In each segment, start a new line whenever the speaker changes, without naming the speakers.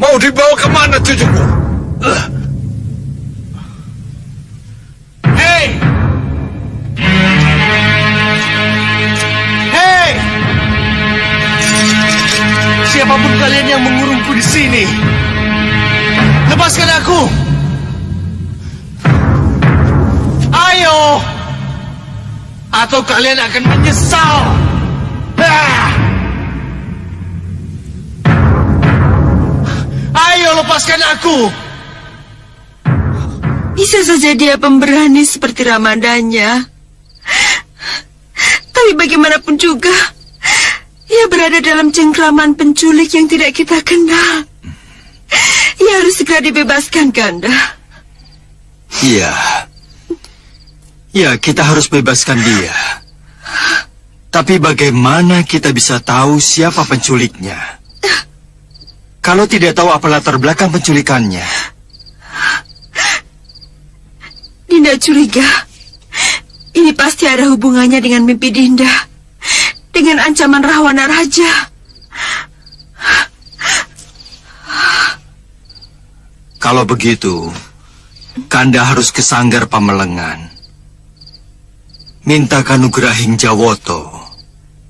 Mau dibawa kemana cucuku?
Hei! Hei! Siapapun kalian yang mengurungku di sini, lepaskan aku! Ayo! Atau kalian akan menyesal! Ayo, lepaskan aku!
Bisa saja dia pemberani seperti Ramadanya. Tapi bagaimanapun juga, ia berada dalam cengkraman penculik yang tidak kita kenal. Ia harus segera dibebaskan, Kanda.
Iya. Ya, kita harus bebaskan dia. Tapi bagaimana kita bisa tahu siapa penculiknya? Kalau tidak tahu apa latar belakang penculikannya.
Dinda curiga. Ini pasti ada hubungannya dengan mimpi Dinda. Dengan ancaman Rahwana Raja.
Kalau begitu, Kanda harus ke Sanggar Pamelengan. Minta Kanugrahing Jawoto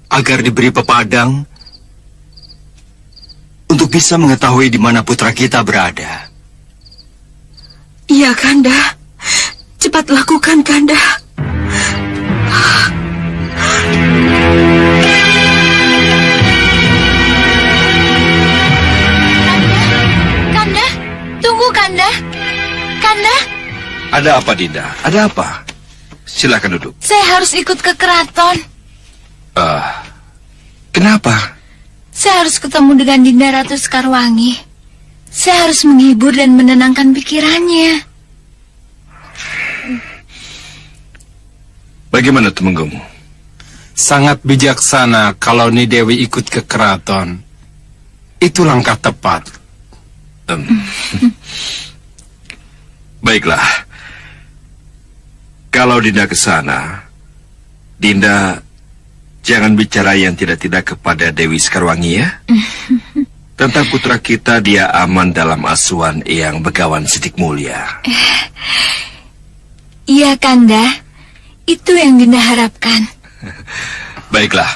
agar diberi pepadang untuk bisa mengetahui di mana putra kita berada.
Iya, Kanda. Cepat lakukan, Kanda.
Kanda, tunggu, Kanda. Kanda.
Ada apa, Dinda? Ada apa? Silakan duduk.
Saya harus ikut ke keraton.
Kenapa?
Saya harus ketemu dengan Dinda Ratu Sekarwangi. Saya harus menghibur dan menenangkan pikirannya.
Bagaimana Temenggung?
Sangat bijaksana kalau Ni Dewi ikut ke keraton. Itu langkah tepat.
Baiklah. Kalau Dinda ke sana, Dinda jangan bicara yang tidak-tidak kepada Dewi Sekarwangi ya. Tentang putra kita, dia aman dalam asuhan Eyang Begawan Sidik Mulia.
Iya, Kanda. Itu yang Dinda harapkan.
Baiklah.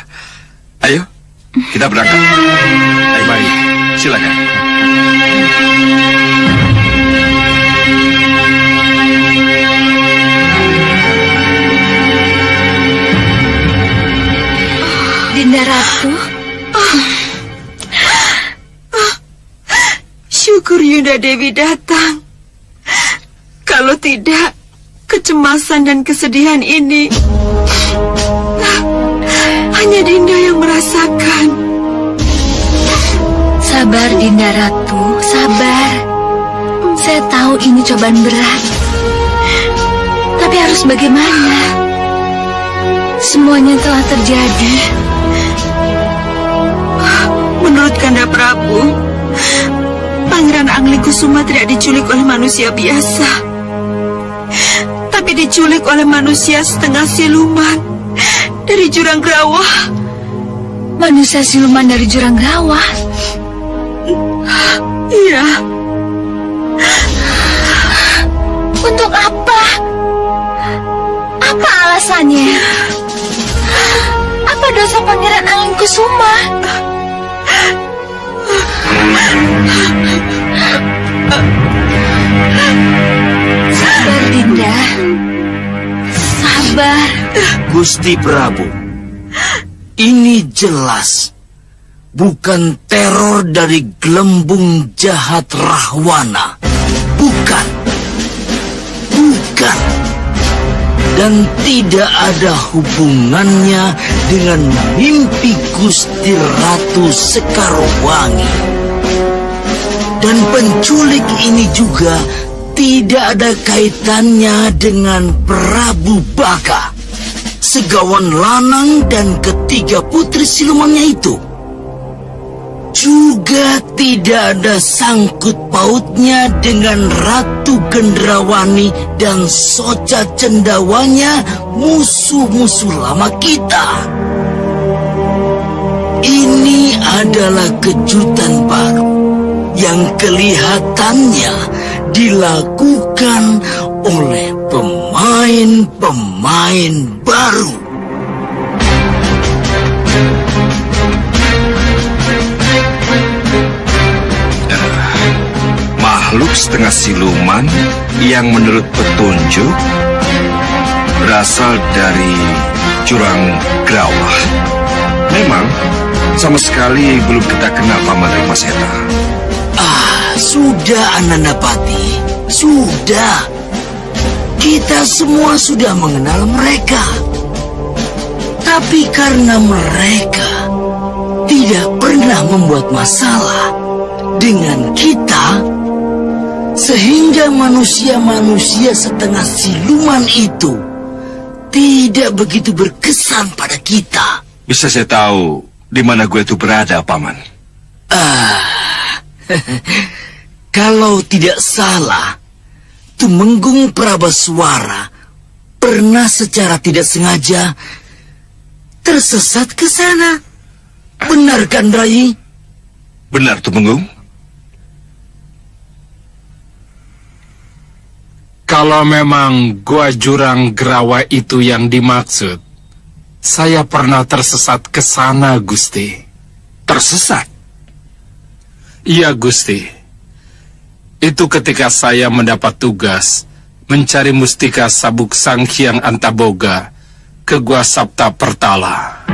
Ayo, kita berangkat. Baik, silakan.
Dinda Ratu.
Syukur Yunda Dewi datang. Kalau tidak, kecemasan dan kesedihan ini hanya Dinda yang merasakan.
Sabar, Dinda Ratu, sabar. Saya tahu ini cobaan berat. Tapi harus bagaimana? Semuanya telah terjadi.
Menurut Kanda Prabu, Pangeran Anglikusuma tidak diculik oleh manusia biasa, tapi diculik oleh manusia setengah siluman dari Jurang Grawah.
Manusia siluman dari Jurang Grawah?
Iya.
apa? Apa alasannya? Apa dosa Pangeran Angin Kusuma? Sabar, Dinda. Sabar.
Gusti Prabu, ini jelas bukan teror dari gelembung jahat Rahwana. Bukan. Bukan. Dan tidak ada hubungannya dengan mimpi Gusti Ratu Sekarwangi. Dan penculik ini juga tidak ada kaitannya dengan Prabu Baka, Segawan Lanang dan ketiga putri silumannya itu. Juga tidak ada sangkut pautnya dengan Ratu Gendrawani dan Soca Cendawanya, musuh-musuh lama kita. Ini adalah kejutan baru yang kelihatannya dilakukan oleh pemain-pemain baru.
Makhluk setengah siluman yang menurut petunjuk berasal dari Jurang Grawah. Memang sama sekali belum kita kenal Paman Remaseta.
Sudah, Anandapati. Sudah. Kita semua sudah mengenal mereka. Tapi karena mereka tidak pernah membuat masalah dengan kita, sehingga manusia-manusia setengah siluman itu tidak begitu berkesan pada kita.
Bisa saya tahu di mana gue itu berada, Paman?
Kalau tidak salah, Tumenggung Prabaswara pernah secara tidak sengaja tersesat ke sana. Benar kan, Rai?
Benar, Tumenggung.
Kalau memang gua Jurang Grawa itu yang dimaksud, saya pernah tersesat ke sana, Gusti.
Tersesat?
Iya, Gusti. Itu ketika saya mendapat tugas mencari mustika sabuk Sang Hyang Antaboga ke Gua Sapta Pertala.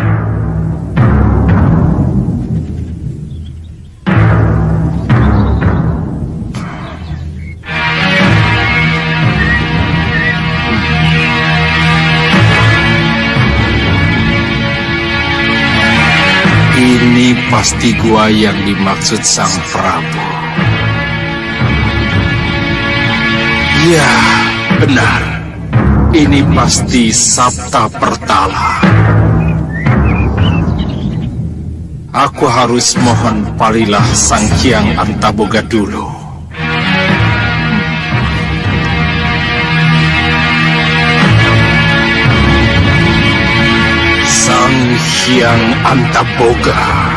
Ini pasti gua yang dimaksud Sang Prabu. Ya, benar. Ini pasti Sapta Pertala. Aku harus mohon palilah Sang Hyang Antaboga dulu. Sang Hyang Antaboga.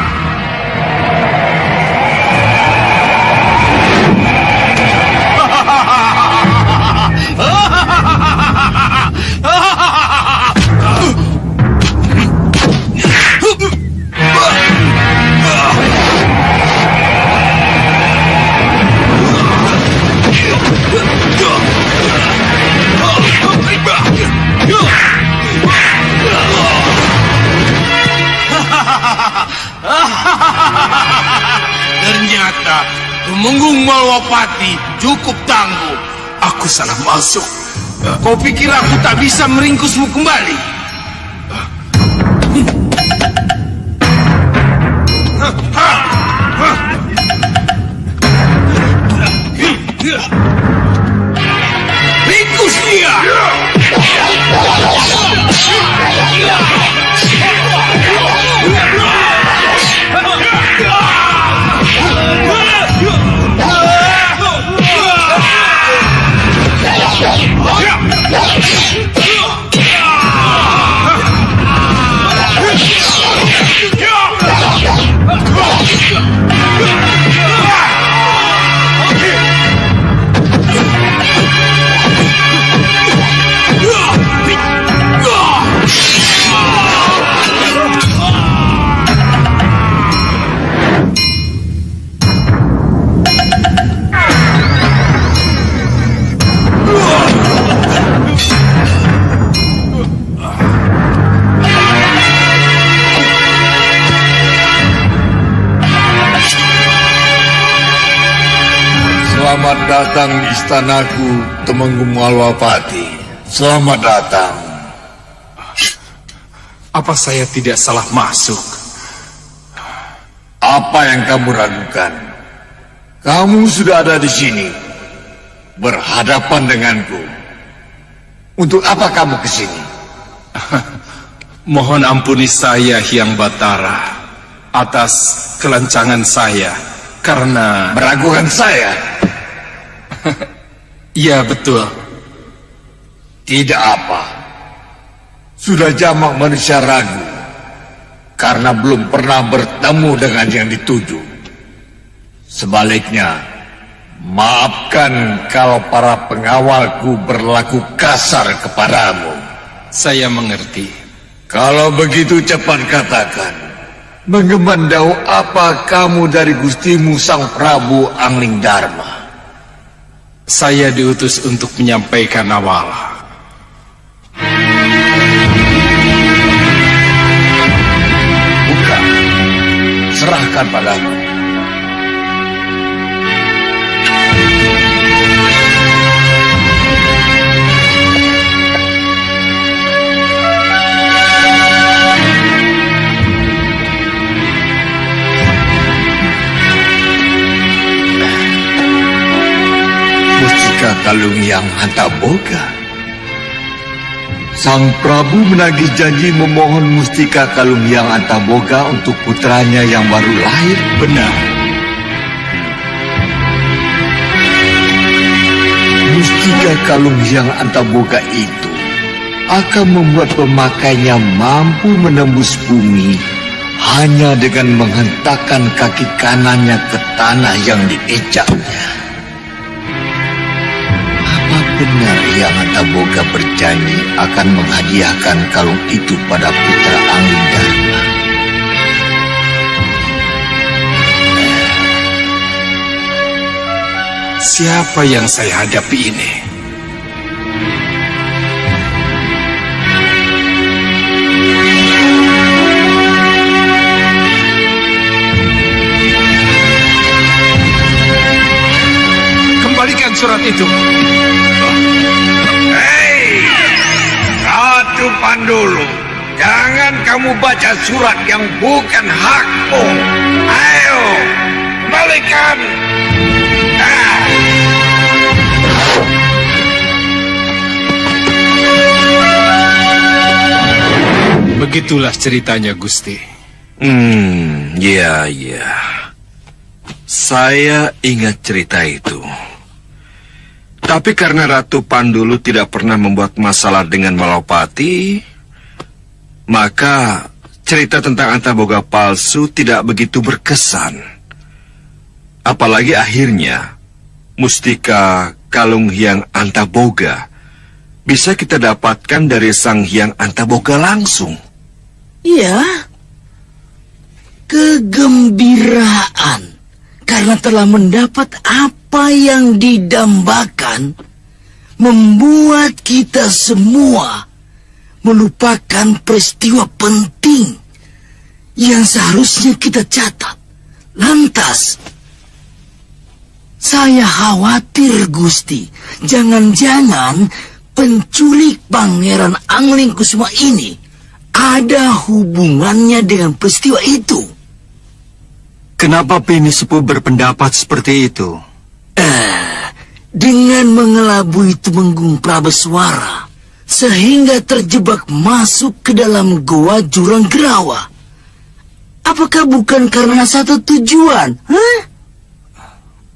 Ternyata Tumenggung Malwapati cukup tangguh. Aku salah masuk. Kau pikir aku tak bisa meringkusmu kembali? Ringkus dia! Selamat datang di istanaku, Temenggung Malwapati. Selamat datang.
Apa saya tidak salah masuk?
Apa yang kamu ragukan? Kamu sudah ada di sini, berhadapan denganku. Untuk apa kamu ke sini?
Mohon ampuni saya, Hyang Batara, atas kelancangan saya karena...
Meragukan saya?
Ya, betul.
Tidak apa. Sudah jamak manusia ragu karena belum pernah bertemu dengan yang dituju. Sebaliknya, maafkan kalau para pengawalku berlaku kasar kepadamu.
Saya mengerti.
Kalau begitu cepat katakan, mengemandau apa kamu dari gustimu Sang Prabu Angling Dharma?
Saya diutus untuk menyampaikan awal.
Bukan, serahkan padaku. Mustika Kalung Hyang Antaboga. Sang Prabu menagih janji memohon Mustika Kalung Hyang Antaboga untuk putranya yang baru lahir.
Benar.
Mustika Kalung Hyang Antaboga itu akan membuat pemakainya mampu menembus bumi hanya dengan menghentakkan kaki kanannya ke tanah yang diinjaknya. Benar Hyang Antaboga berjanji akan menghadiahkan kalung itu pada putra Angling Dharma.
Siapa yang saya hadapi ini? Kembalikan surat itu.
Ratu Pandulu, jangan kamu baca surat yang bukan hakmu. Ayo, kembalikan.
Begitulah ceritanya, Gusti.
Ya. Saya ingat cerita itu. Tapi karena Ratu Pandulu tidak pernah membuat masalah dengan Malwapati, maka cerita tentang Antaboga palsu tidak begitu berkesan. Apalagi akhirnya, Mustika Kalung Hyang Antaboga bisa kita dapatkan dari Sang Hyang Antaboga langsung.
Ya, kegembiraan karena telah mendapat apa yang didambakan membuat kita semua melupakan peristiwa penting yang seharusnya kita catat. Lantas, saya khawatir, Gusti, jangan-jangan penculik Pangeran Angling Kusuma ini ada hubungannya dengan peristiwa itu.
Kenapa Pini Sepuh berpendapat seperti itu?
Dengan mengelabui Temenggung Prabeswara sehingga terjebak masuk ke dalam goa Jurang Gerawa. Apakah bukan karena satu tujuan?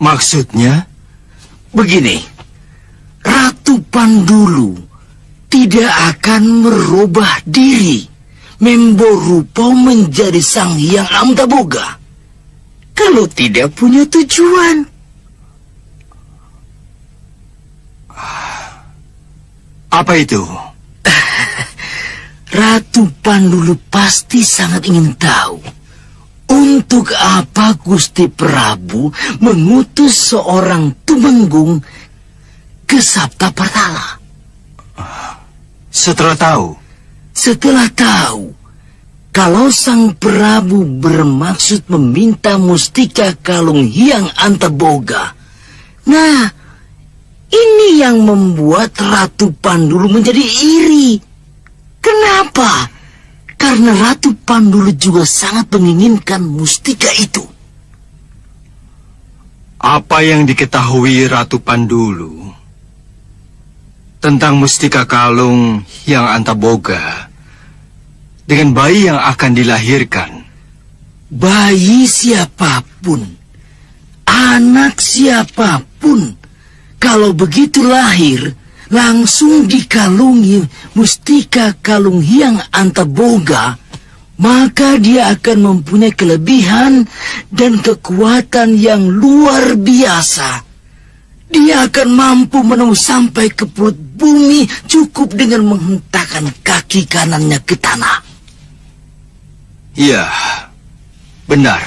Maksudnya?
Begini, Ratu Pandulu tidak akan merubah diri, memborupa menjadi Sang Hyang Antaboga kalau tidak punya tujuan.
Apa itu?
Ratu Pandulu pasti sangat ingin tahu untuk apa Gusti Prabu mengutus seorang Tumenggung ke Saptapartala.
Setelah tahu kalau Sang Prabu bermaksud meminta Mustika Kalung Hyang Antaboga,
Nah, ini yang membuat Ratu Pandulu menjadi iri. Kenapa? Karena Ratu Pandulu juga sangat menginginkan mustika itu.
Apa yang diketahui Ratu Pandulu tentang mustika kalung yang Antaboga dengan bayi yang akan dilahirkan?
Bayi siapapun, anak siapapun, kalau begitu lahir, langsung dikalungi mustika kalung Hyang Antaboga, maka dia akan mempunyai kelebihan dan kekuatan yang luar biasa. Dia akan mampu menembus sampai ke perut bumi cukup dengan menghentakkan kaki kanannya ke tanah.
Iya, benar.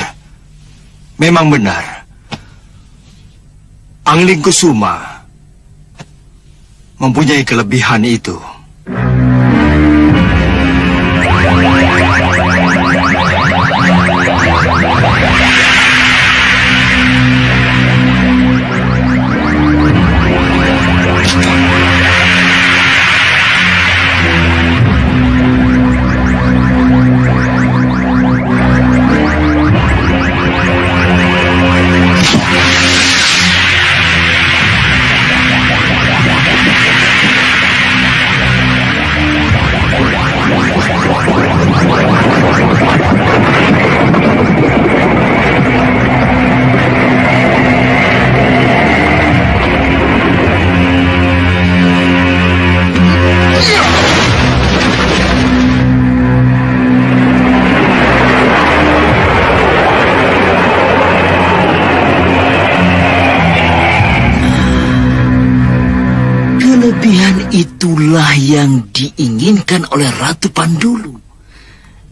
Memang benar. Angling Kusuma mempunyai kelebihan itu.
Kelebihan itulah yang diinginkan oleh Ratu Pandulu.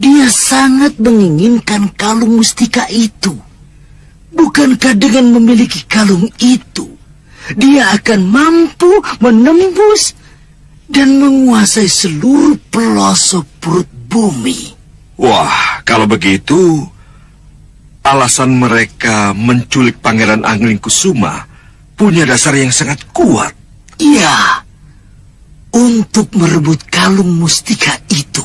Dia sangat menginginkan kalung mustika itu. Bukankah dengan memiliki kalung itu, dia akan mampu menembus dan menguasai seluruh pelosok perut bumi?
Wah, kalau begitu, alasan mereka menculik Pangeran Angling Kusuma punya dasar yang sangat kuat.
Iya, untuk merebut kalung mustika itu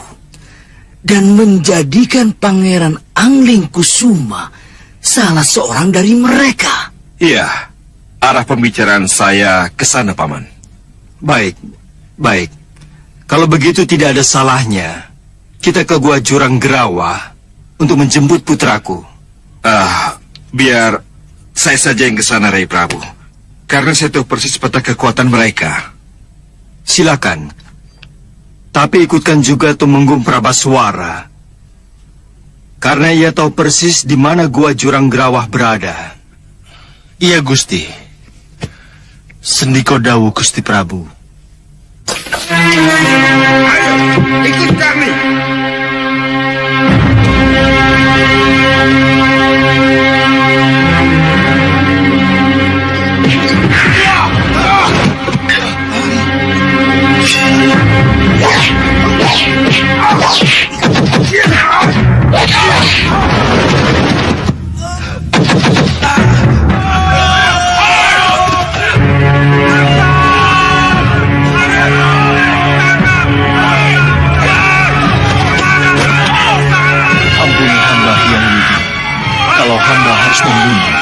dan menjadikan Pangeran Angling Kusuma salah seorang dari mereka.
Iya, arah pembicaraan saya ke sana, Paman.
Baik, baik. Kalau begitu tidak ada salahnya kita ke Gua Jurang Gerawa untuk menjemput putraku.
Biar saya saja yang ke sana, Rai Prabu. Karena saya tahu persis peta kekuatan mereka.
Silakan. Tapi ikutkan juga Tumenggung Prabaswara. Karena ia tahu persis di mana Gua Jurang Gerawah berada.
Iya, Gusti. Sendiko dawuh Gusti Prabu.
Ayo, ikut kami.
Ampuni hamba yang widi, kalau hamba harus membunuh.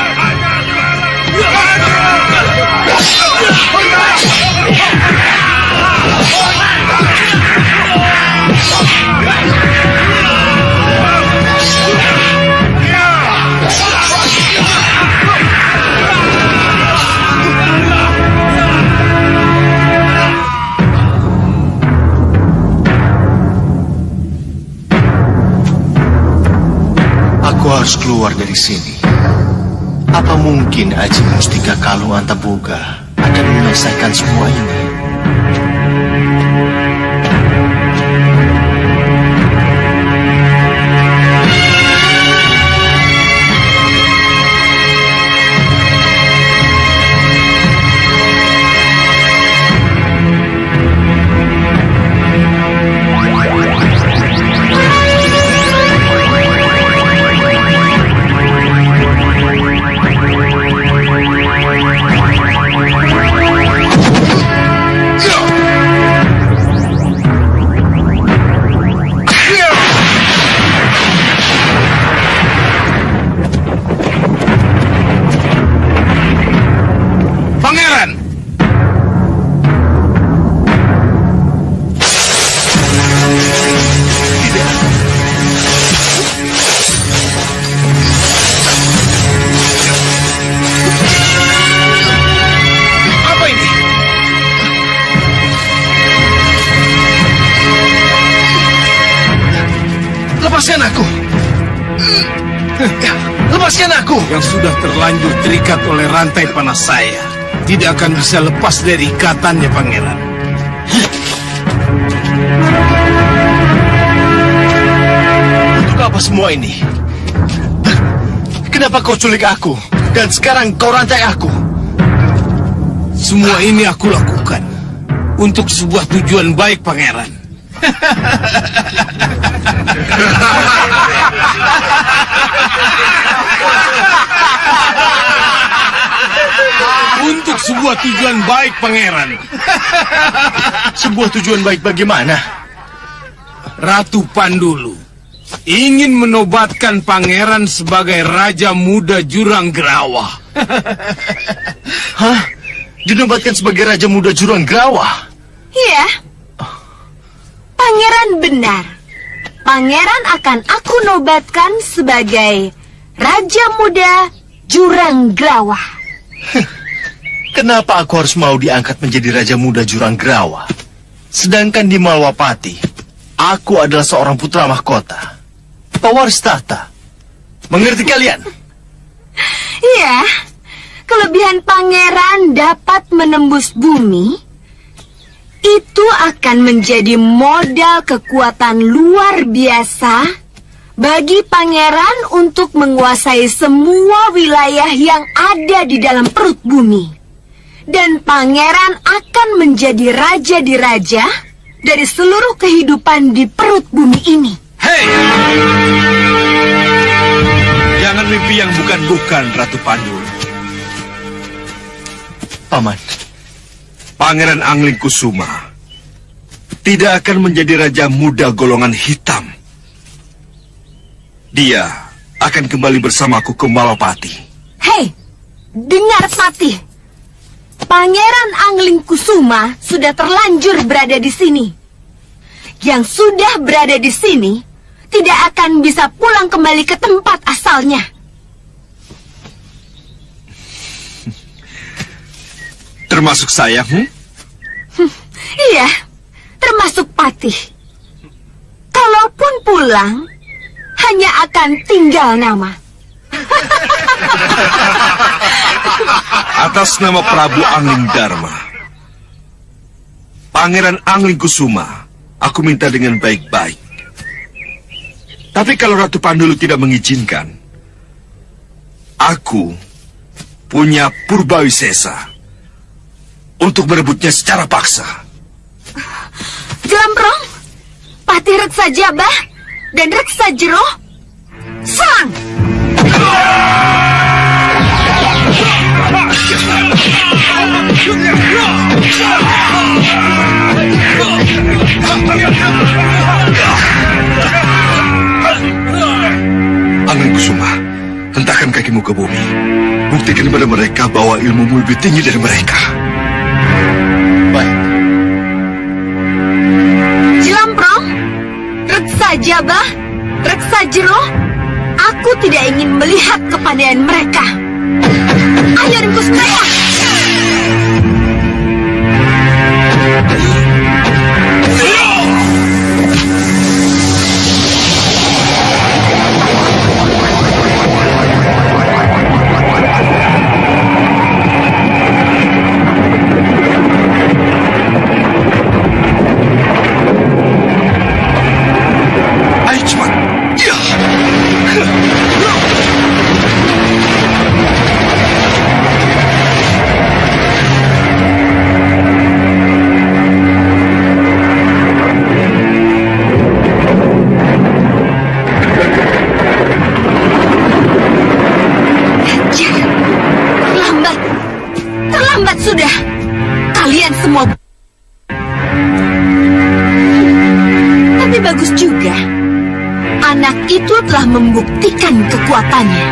Aku harus keluar dari sini. Apa mungkin Aji Mustika Kalung Antaboga akan menyelesaikan semua ini? Lepaskan aku! Lepaskan aku! Yang sudah terlanjur terikat oleh rantai panas saya tidak akan bisa lepas dari ikatannya, Pangeran. Untuk apa semua ini? Kenapa kau culik aku? Dan sekarang kau rantai aku? Semua ini aku lakukan untuk sebuah tujuan baik, Pangeran. Untuk sebuah tujuan baik, Pangeran. Sebuah tujuan baik bagaimana? Ratu Pandulu ingin menobatkan Pangeran sebagai Raja Muda Jurang Gerawa. Hah? Dinobatkan sebagai Raja Muda Jurang Gerawa?
Iya. Pangeran benar. Pangeran akan aku nobatkan sebagai Raja Muda Jurang Gerawa.
Kenapa aku harus mau diangkat menjadi Raja Muda Jurang Gerawa? Sedangkan di Malwapati, aku adalah seorang putra mahkota, pewaris tahta. Mengerti kalian?
Iya. Kelebihan pangeran dapat menembus bumi. Itu akan menjadi modal kekuatan luar biasa bagi pangeran untuk menguasai semua wilayah yang ada di dalam perut bumi. Dan pangeran akan menjadi raja di raja dari seluruh kehidupan di perut bumi ini.
Hei! Jangan mimpi yang bukan-bukan, Ratu Pandulu.
Paman,
Pangeran Angling Kusuma tidak akan menjadi Raja Muda golongan hitam. Dia akan kembali bersamaku ke Malwapati.
Hei, dengar Patih. Pangeran Angling Kusuma sudah terlanjur berada di sini. Yang sudah berada di sini tidak akan bisa pulang kembali ke tempat asalnya.
Termasuk saya,
Iya, termasuk Patih. Kalaupun pulang, hanya akan tinggal nama.
Atas nama Prabu Angling Dharma, Pangeran Angling Kusuma, aku minta dengan baik-baik. Tapi kalau Ratu Pandulu tidak mengizinkan, aku punya Purbawisesa untuk merebutnya secara paksa.
Jelamprong, Patih Reksa Jabah dan Reksa Jero, serang!
Angling Kusuma, hentakkan kakimu ke bumi. Buktikan kepada mereka bahwa ilmumu lebih tinggi dari mereka.
baik.
Jelamprong, Reksa Jabah, Reksa Jero, aku tidak ingin melihat kepandaian mereka. Ayo ringkus mereka!
Ayo cepat! Ya!
Terlambat! Terlambat sudah! Kalian semua... Tapi bagus juga. Anak itu telah membuktikan kekuatannya.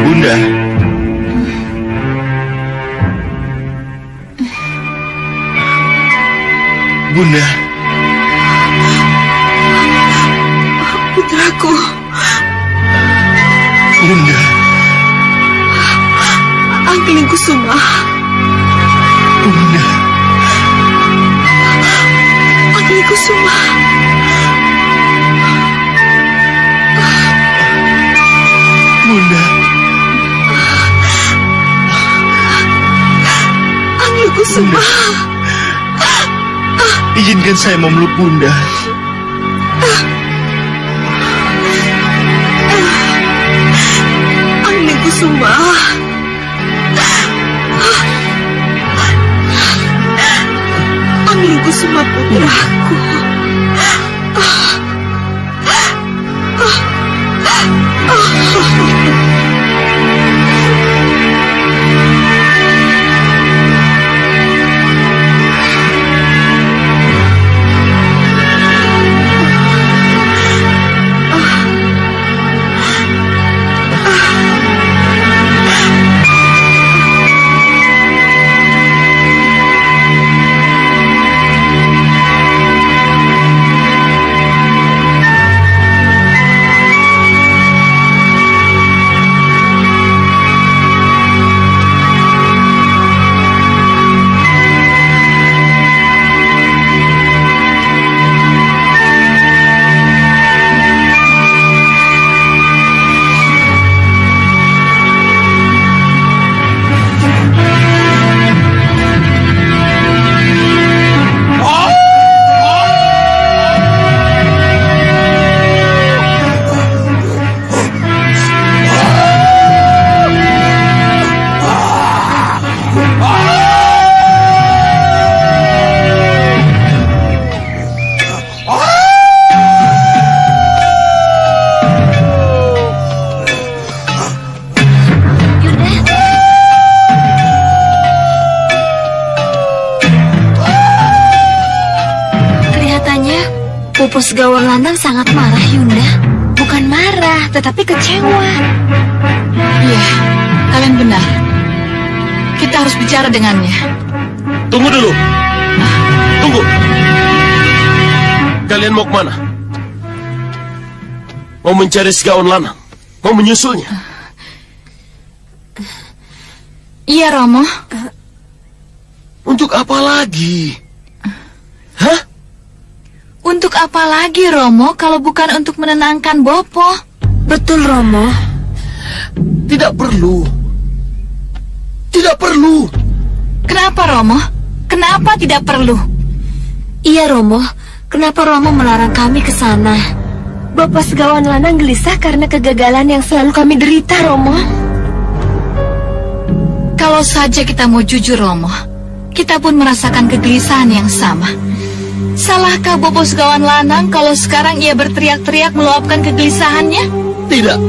Bunda, Bunda,
Putraku,
Bunda,
Angling Kusuma.
Bunda.
Angling Kusuma.
Bunda.
Angling Kusuma.
Izinkan saya memeluk Bunda.
Angling Kusuma. Angling Kusuma putraku.
Pupus Gawon Lanang sangat marah, Yunda. Bukan marah, tetapi kecewa.
Iya, kalian benar. Kita harus bicara dengannya.
Tunggu dulu. Tunggu. Kalian mau kemana? Mau mencari si Gawon Lanang? Mau menyusulnya?
Iya, Romo.
Untuk apa lagi? Hah?
Untuk apa lagi, Romo, kalau bukan untuk menenangkan Bopo?
Betul, Romo.
Tidak perlu. Tidak perlu.
Kenapa, Romo? Kenapa tidak perlu?
Iya, Romo. Kenapa Romo melarang kami ke sana? Bapak Segawan Lanang gelisah karena kegagalan yang selalu kami derita, Romo.
Kalau saja kita mau jujur, Romo, kita pun merasakan kegelisahan yang sama. Salahkah Bopo Segawan Lanang kalau sekarang ia berteriak-teriak meluapkan kegelisahannya?
Tidak.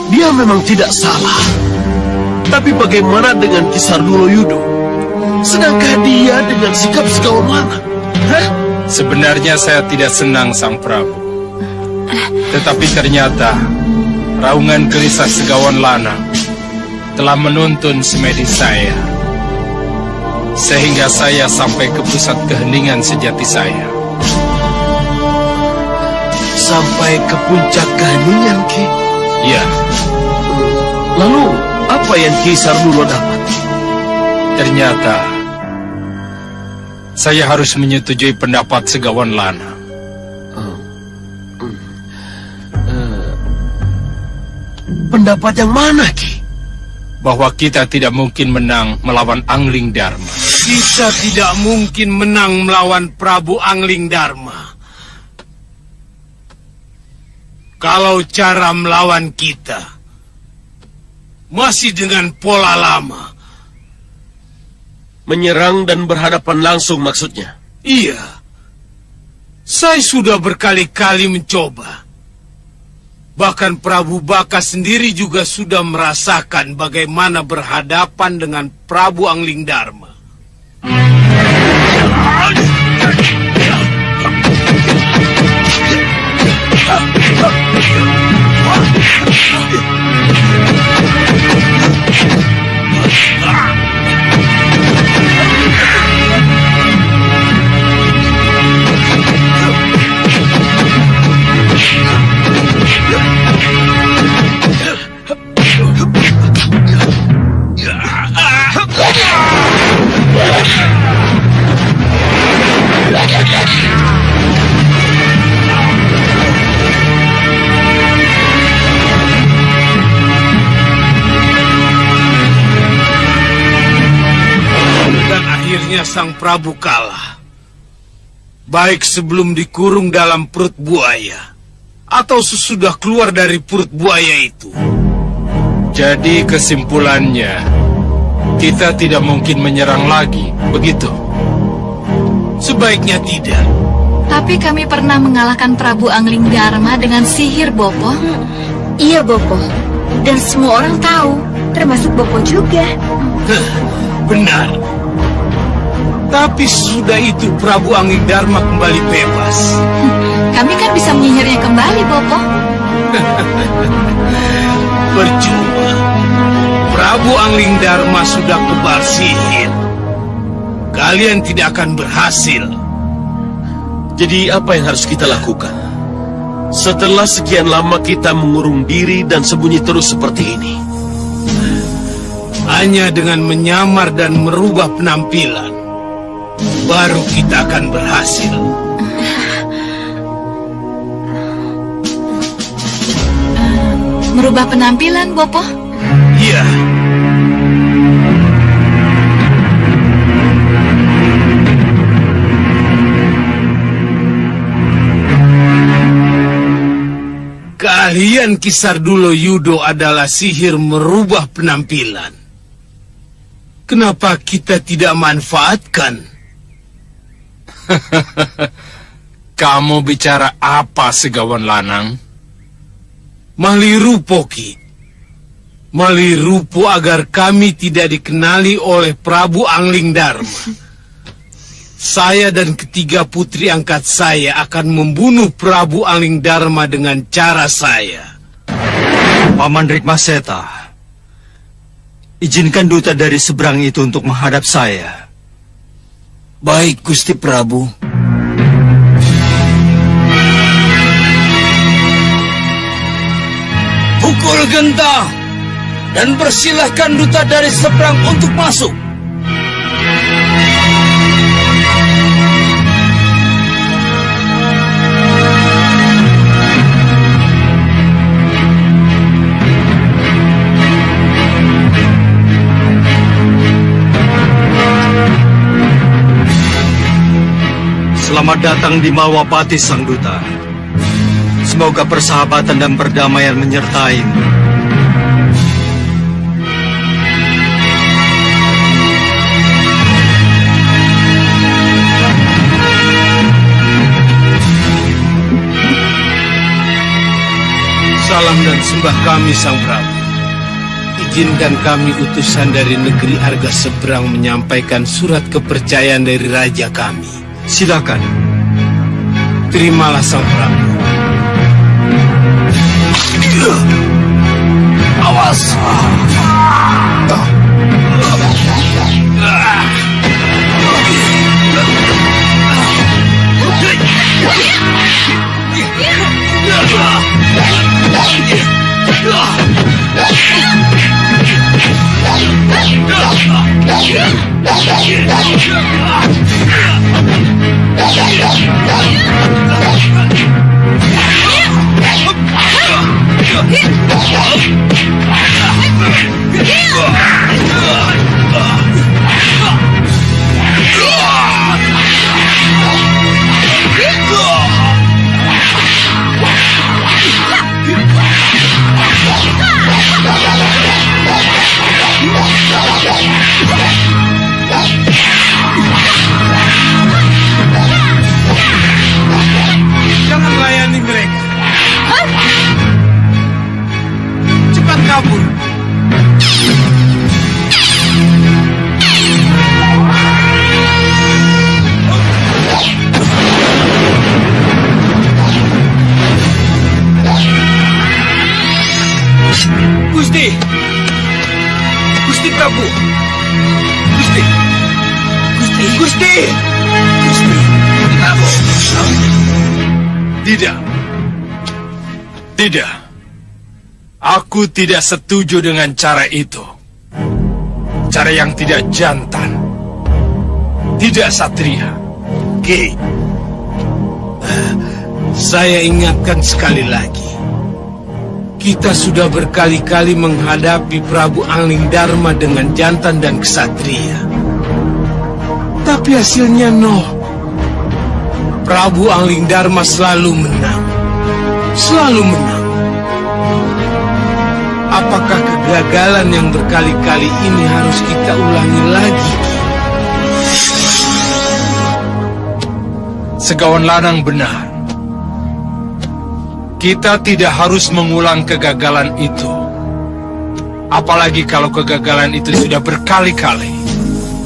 Dia memang tidak salah. Tapi bagaimana dengan Kisar Dulo Yudo? Sedangkan dia dengan sikap Segawan Lanang? Hah?
Sebenarnya saya tidak senang, Sang Prabu. Tetapi ternyata raungan gelisah Segawan Lanang telah menuntun semedi saya, sehingga saya sampai ke pusat keheningan sejati saya.
Sampai ke puncak keheningan, Ki?
Ya,
Lalu, apa yang Ki Sardulo dapat?
ternyata saya harus menyetujui pendapat Segawan Lanang.
Pendapat yang mana, Ki?
Bahwa kita tidak mungkin menang melawan Angling Dharma.
Kita tidak mungkin menang melawan Prabu Angling Dharma. Kalau cara melawan kita masih dengan pola lama.
Menyerang dan berhadapan langsung maksudnya?
Iya. Saya sudah berkali-kali mencoba. Bahkan Prabu Baka sendiri juga sudah merasakan bagaimana berhadapan dengan Prabu Angling Dharma. akhirnya sang Prabu kalah. Baik sebelum dikurung dalam perut buaya, atau sesudah keluar dari perut buaya itu.
Jadi kesimpulannya, kita tidak mungkin menyerang lagi, begitu?
Sebaiknya tidak.
Tapi kami pernah mengalahkan Prabu Angling Dharma dengan sihir, Bopo.
Iya, Bopo. Dan semua orang tahu, termasuk Bopo juga.
Benar. Tapi sudah itu Prabu Angling Dharma kembali bebas.
Kami kan bisa menyihirnya kembali, Bopo.
Percuma. Prabu Angling Dharma sudah kebal sihir. Kalian tidak akan berhasil.
Jadi apa yang harus kita lakukan? Setelah sekian lama kita mengurung diri dan sembunyi terus seperti ini.
Hanya dengan menyamar dan merubah penampilan, baru kita akan berhasil.
Merubah penampilan, Bopo?
Iya. Keahlian Kisardulo Yudo adalah sihir merubah penampilan. Kenapa kita tidak manfaatkan?
Kamu bicara apa, Segawan Lanang?
Malirupo, Ki. Malirupo agar kami tidak dikenali oleh Prabu Angling Dharma. Saya dan ketiga putri angkat saya akan membunuh Prabu Angling Dharma dengan cara saya.
Paman Rikmaseta, izinkan duta dari seberang itu untuk menghadap saya.
Baik, Gusti Prabu. Pukul genta dan persilahkan duta dari seberang untuk masuk.
Selamat datang di Malwapati, Sang Duta. Semoga persahabatan dan perdamaian menyertaimu.
Salam dan sembah kami, Sang Prabu. Izinkan kami utusan dari negeri Arga Seberang menyampaikan surat kepercayaan dari raja kami.
Silakan.
Terimalah, Sang Prabu.
Awas!
Jangan layani mereka. Cepat kabur. Gusti! Gusti Prabu! Gusti! Gusti! Gusti! Gusti Prabu! Tidak.
Tidak. Aku tidak setuju dengan cara itu. Cara yang tidak jantan. Tidak satria.
Ki, saya ingatkan sekali lagi. Kita sudah berkali-kali menghadapi Prabu Angling Dharma dengan jantan dan ksatria. Tapi hasilnya nol. Prabu Angling Dharma selalu menang. Selalu menang. Apakah kegagalan yang berkali-kali ini harus kita ulangi lagi?
Segawan Lanang benar. Kita tidak harus mengulang kegagalan itu. Apalagi kalau kegagalan itu sudah berkali-kali.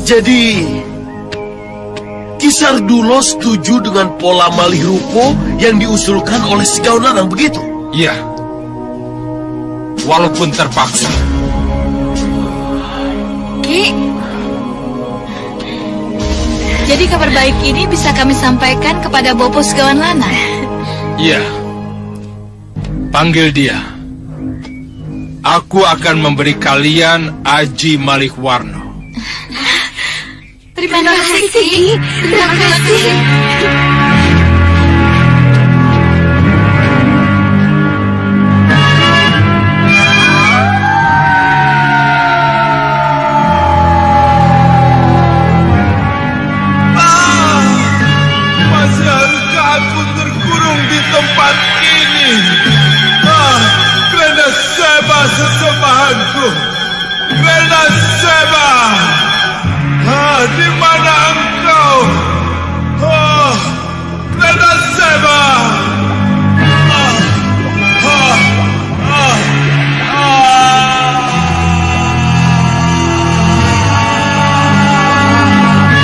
Jadi, Kisar Dulo setuju dengan pola malih rupo yang diusulkan oleh Segawan Lanang, begitu?
Iya. Walaupun terpaksa.
Ki, jadi kabar baik ini bisa kami sampaikan kepada Bopo Segawan Lanang.
Iya. Panggil dia. Aku akan memberi kalian Aji Malih Warno.
Terima kasih, Ki. Terima kasih.
Masih haruskah aku terkurung di tempat ini? Krena Seba sesembahanku. Krena Seba. Di mana engkau? Krena Seba.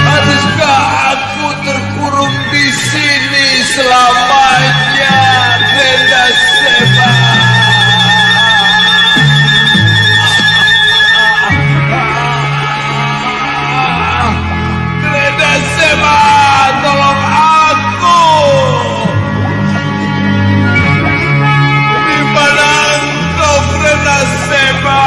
Haruskah aku terkurung di sini selamanya, Krena Seba? Krena Seba, tolong aku. Di mana engkau, Krena Seba?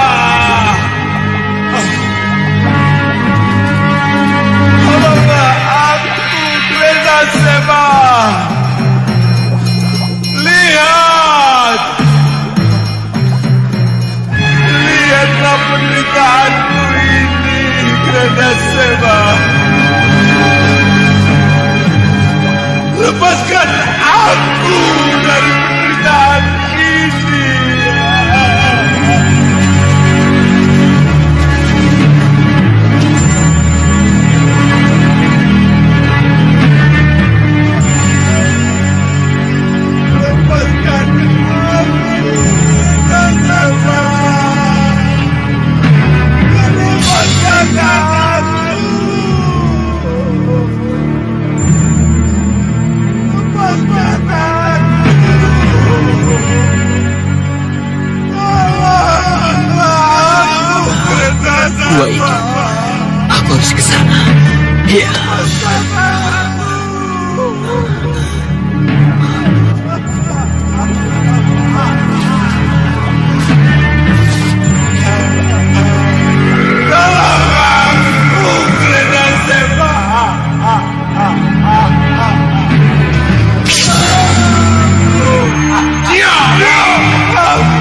Tolonglah aku, Krena Seba. Lihat. Lihatlah penderitaanku ini, Krena Seba. Lepaskan aku dari penderitaan ini. Lepaskan aku. Lepaskan aku. Lepaskan aku.
Gua itu, aku harus ke sana. Iya.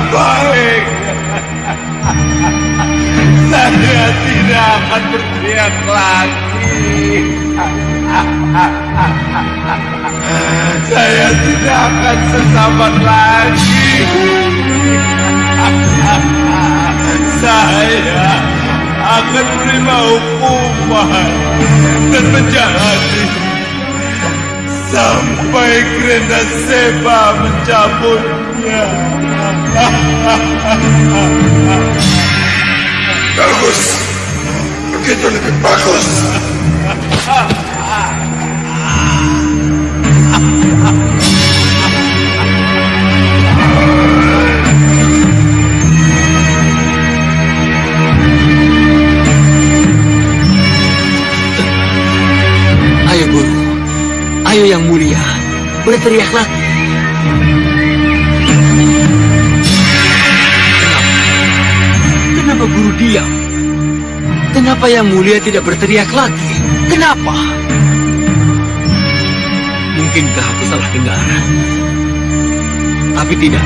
Baik. Saya tidak akan berteriak lagi. Saya tidak akan sesabar lagi. Saya akan menerima hukuman dan menjalani sampai Krena Seba mencabutnya.
Bagus. Begitu lebih bagus.
Ayo guru, ayo yang mulia, berteriak lagi. Kenapa guru diam? Kenapa yang mulia tidak berteriak lagi? Kenapa? Mungkinkah aku salah dengar? Tapi tidak.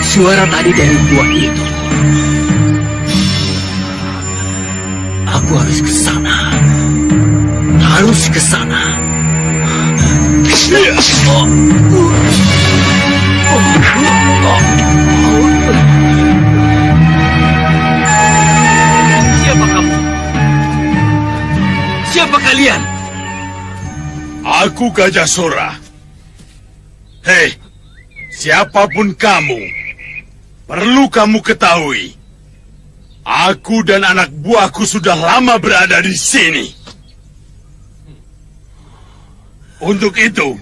Suara tadi dari gua itu. Aku harus ke sana.
Siapa kalian?
Aku Gajah Sora. Hei, siapapun kamu, perlu kamu ketahui, aku dan anak buahku sudah lama berada di sini. Untuk itu,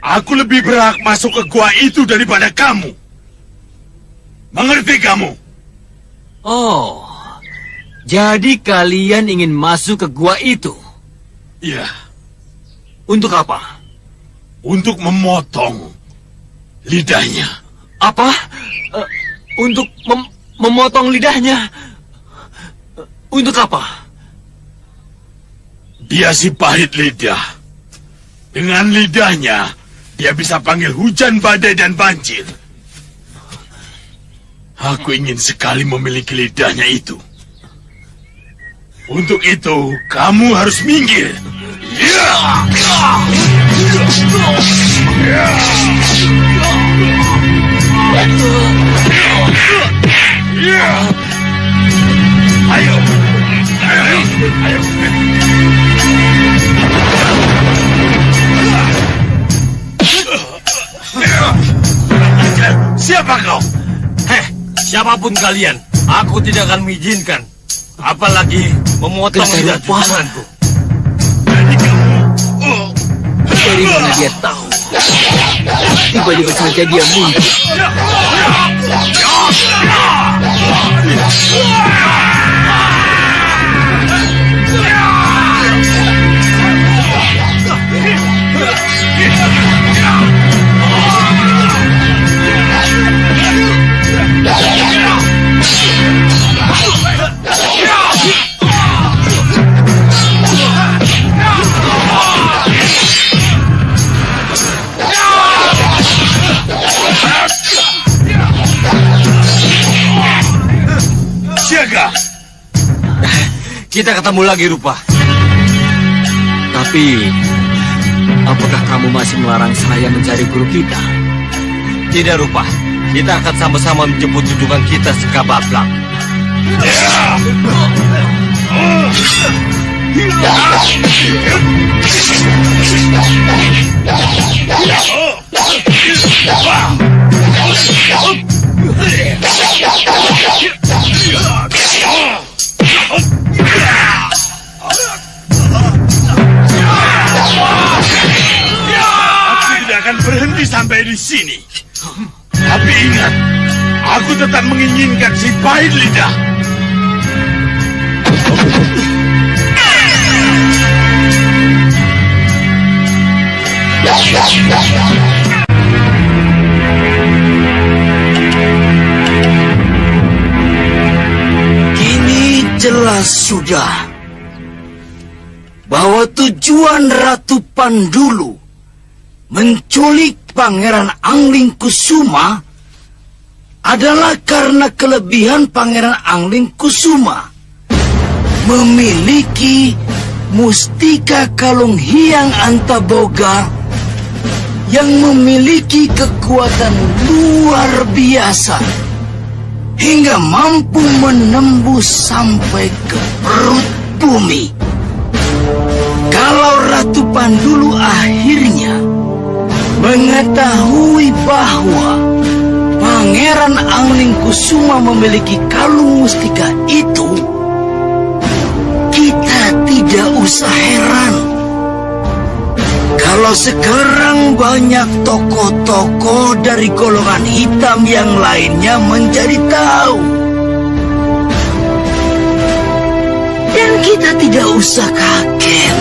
aku lebih berhak masuk ke gua itu daripada kamu. Mengerti kamu?
Oh, jadi kalian ingin masuk ke gua itu?
Iya.
Untuk apa?
Untuk memotong lidahnya.
Apa? Untuk memotong lidahnya? Untuk apa?
Dia si pahit lidah. Dengan lidahnya, dia bisa panggil hujan, badai, dan banjir. Aku ingin sekali memiliki lidahnya itu. Untuk itu, kamu harus minggir. Ayo. Siapa kau?
Siapapun kalian, aku tidak akan mengizinkan. Apalagi memotong lidah junjunganku.
Dari mana dia tahu? Tiba-tiba saja dia muncul.
Siaga.
Kita ketemu lagi, Rupa. Tapi, apakah kamu masih melarang saya mencari guru kita? Tidak, Rupa. Kita akan sama-sama menjemput junjungan kita sekabablang.
Aku tidak akan berhenti sampai di sini. Tapi ingat, aku tetap menginginkan si pahit lidah.
Kini jelas sudah bahwa tujuan Ratu Pandulu menculik Pangeran Angling Kusuma adalah karena kelebihan Pangeran Angling Kusuma memiliki mustika kalung Hyang Antaboga yang memiliki kekuatan luar biasa hingga mampu menembus sampai ke perut bumi. Kalau Ratu Pandulu akhirnya mengetahui bahwa Pangeran Angling Kusuma memiliki kalung mustika itu, kita tidak usah heran kalau sekarang banyak tokoh-tokoh dari golongan hitam yang lainnya menjadi tahu. Dan kita tidak usah kaget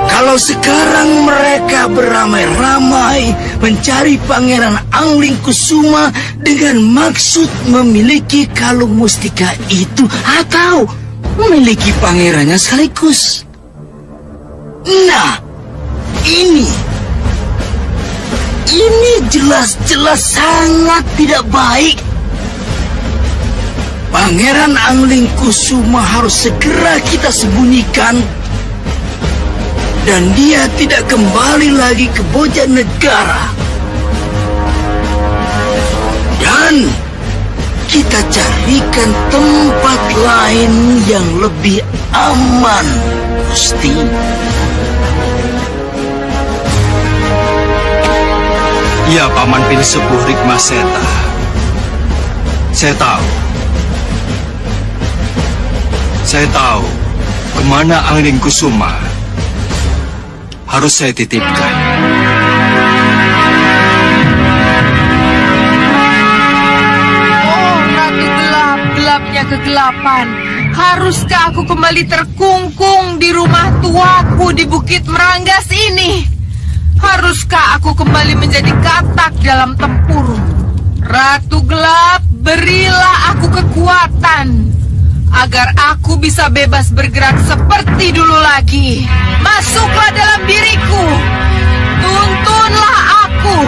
kalau sekarang mereka beramai-ramai mencari Pangeran Angling Kusuma dengan maksud memiliki kalung mustika itu atau memiliki pangerannya sekaligus. Nah, ini jelas-jelas sangat tidak baik. Pangeran Angling Kusuma harus segera kita sembunyikan dan dia tidak kembali lagi ke Bojanegara. Dan kita carikan tempat lain yang lebih aman. Gusti.
Ya, Paman Pinsepuh Rikmaseta. Saya tahu kemana Angling Kusuma harus saya titipkan.
Oh, Ratu Gelap, gelapnya kegelapan. Haruskah aku kembali terkungkung di rumah tuaku di Bukit Meranggas ini? Haruskah aku kembali menjadi katak dalam tempurung? Ratu Gelap, berilah aku kekuatan agar aku bisa bebas bergerak seperti dulu lagi. Masuklah dalam diriku. Tuntunlah aku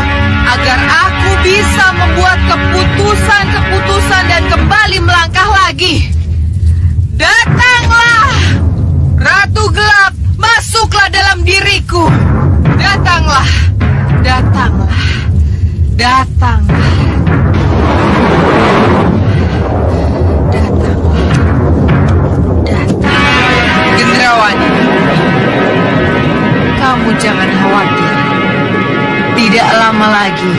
agar aku bisa membuat keputusan-keputusan dan kembali melangkah lagi. Datanglah, Ratu Gelap, masuklah dalam diriku. Datanglah, datanglah, datanglah. Gendrawani, kamu jangan khawatir. Tidak lama lagi,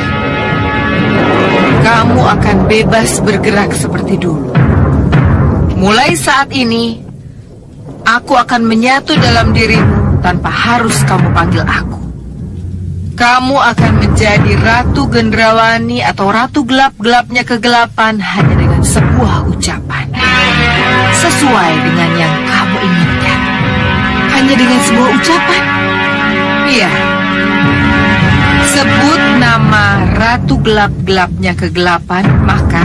kamu akan bebas bergerak seperti dulu. Mulai saat ini, aku akan menyatu dalam dirimu tanpa harus kamu panggil aku. Kamu akan menjadi Ratu Gendrawani atau Ratu Gelap-gelapnya kegelapan hanya dengan sebuah ucapan. Sesuai dengan yang kamu inginkan. Hanya dengan sebuah ucapan. Iya. Sebut nama Ratu Gelap-gelapnya kegelapan, maka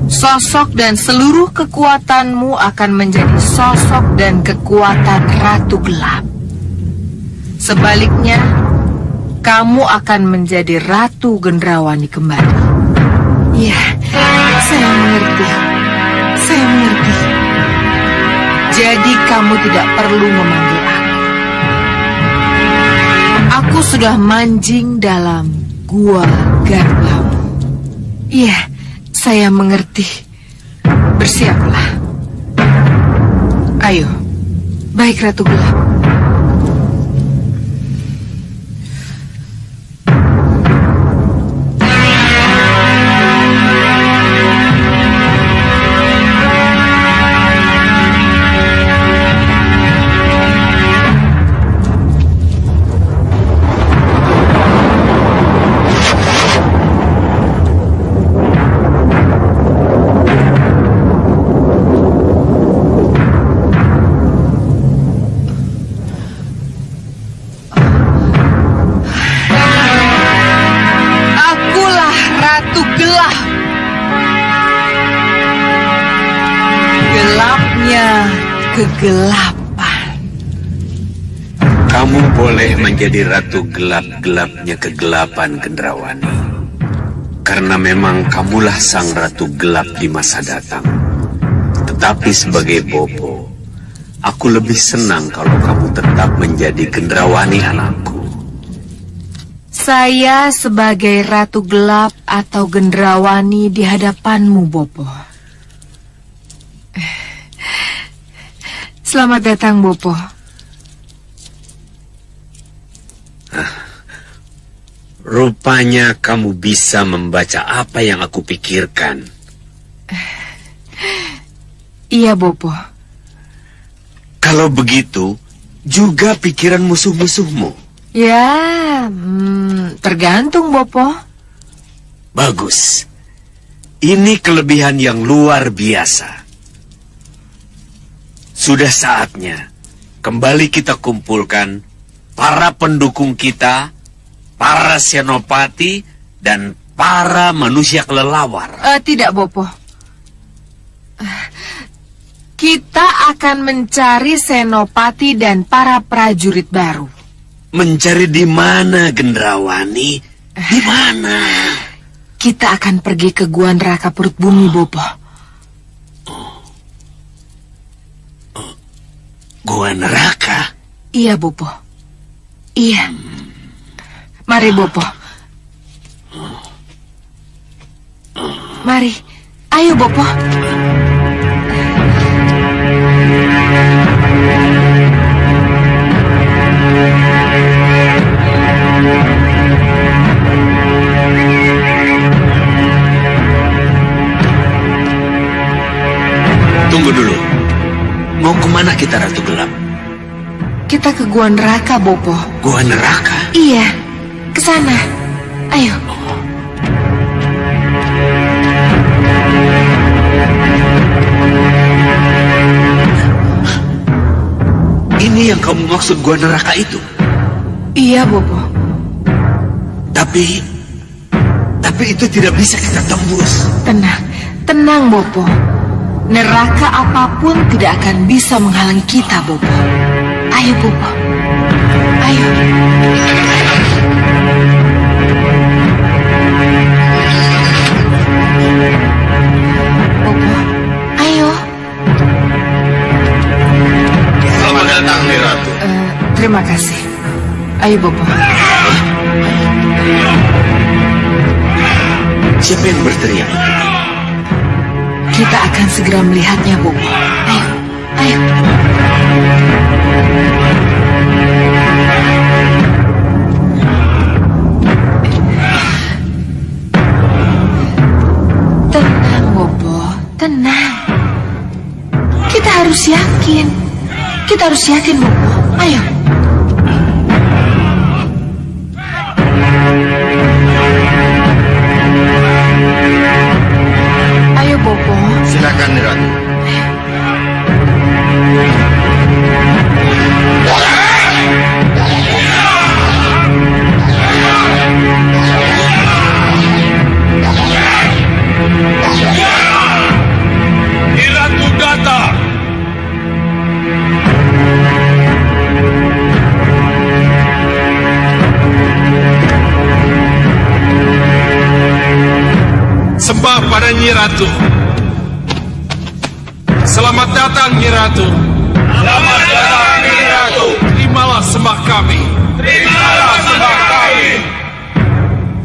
sosok dan seluruh kekuatanmu akan menjadi sosok dan kekuatan Ratu Gelap. Sebaliknya, kamu akan menjadi Ratu Gendrawani kembali. Ya, saya mengerti. Saya mengerti. Jadi kamu tidak perlu memanggil aku. Aku sudah manjing dalam gua garbamu. Iya, saya mengerti. Bersiaplah. Ayo. Baik, Ratu Gelap. Kegelapan.
Kamu boleh menjadi Ratu Gelap-gelapnya kegelapan, Gendrawani. Karena memang kamulah sang Ratu Gelap di masa datang. Tetapi sebagai Bopo, aku lebih senang kalau kamu tetap menjadi Gendrawani anakku.
Saya sebagai Ratu Gelap atau Gendrawani di hadapanmu, Bopo. Selamat datang, Bopo.
Rupanya kamu bisa membaca apa yang aku pikirkan.
Iya, Bopo.
Kalau begitu, juga pikiran musuh-musuhmu.
Ya, tergantung, Bopo.
Bagus. Ini kelebihan yang luar biasa. Sudah saatnya kembali kita kumpulkan para pendukung kita, para senopati, dan para manusia kelelawar.
Tidak, Bopo. Kita akan mencari senopati dan para prajurit baru.
Mencari di mana, Gendrawani? Di mana?
Kita akan pergi ke Gua Neraka Perut Bumi, Bopo.
Gua Neraka?
Iya, Bopo. Iya. Mari, Bopo. Mari. Ayo, Bopo.
kita, Ratu Gelap?
Kita ke Gua Neraka, Bopo.
Gua Neraka?
Iya, ke sana. Ayo.
Ini yang kamu maksud Gua Neraka itu?
Iya, Bopo.
Tapi itu tidak bisa kita tembus.
Tenang, Bopo. Neraka apapun tidak akan bisa menghalangi kita, Bopo. Ayo, Bopo. Ayo. Bopo, ayo.
Selamat datang, Nih Ratu.
Terima kasih. Ayo, Bopo.
Siapa yang berteriak?
Kita akan segera melihatnya, Bopo. Ayo, ayo. Tenang, Bopo. Tenang. Kita harus yakin. Bopo. Ayo. Ayo, Bopo.
Silakan, Nih Ratu.
Nih Ratu datang. Sembah pada Nyi Ratu. Selamat datang, Nyi Ratu. Selamat datang, Nyi Ratu. Terimalah sembah kami. Terimalah sembah kami.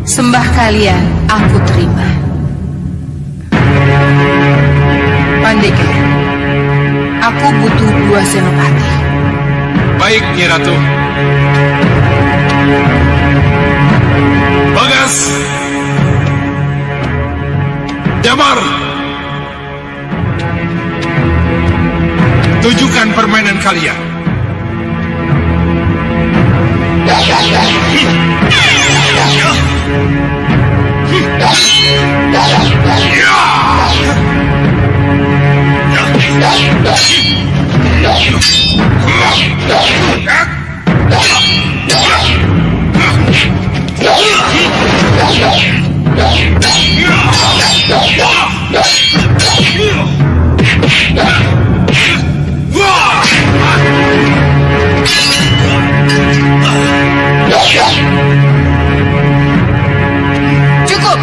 Sembah kalian aku terima. Pandega, aku butuh 2 senopati.
Baik, Nyi Ratu. Bagas. Damar. Tunjukkan permainan kalian.
Cukup.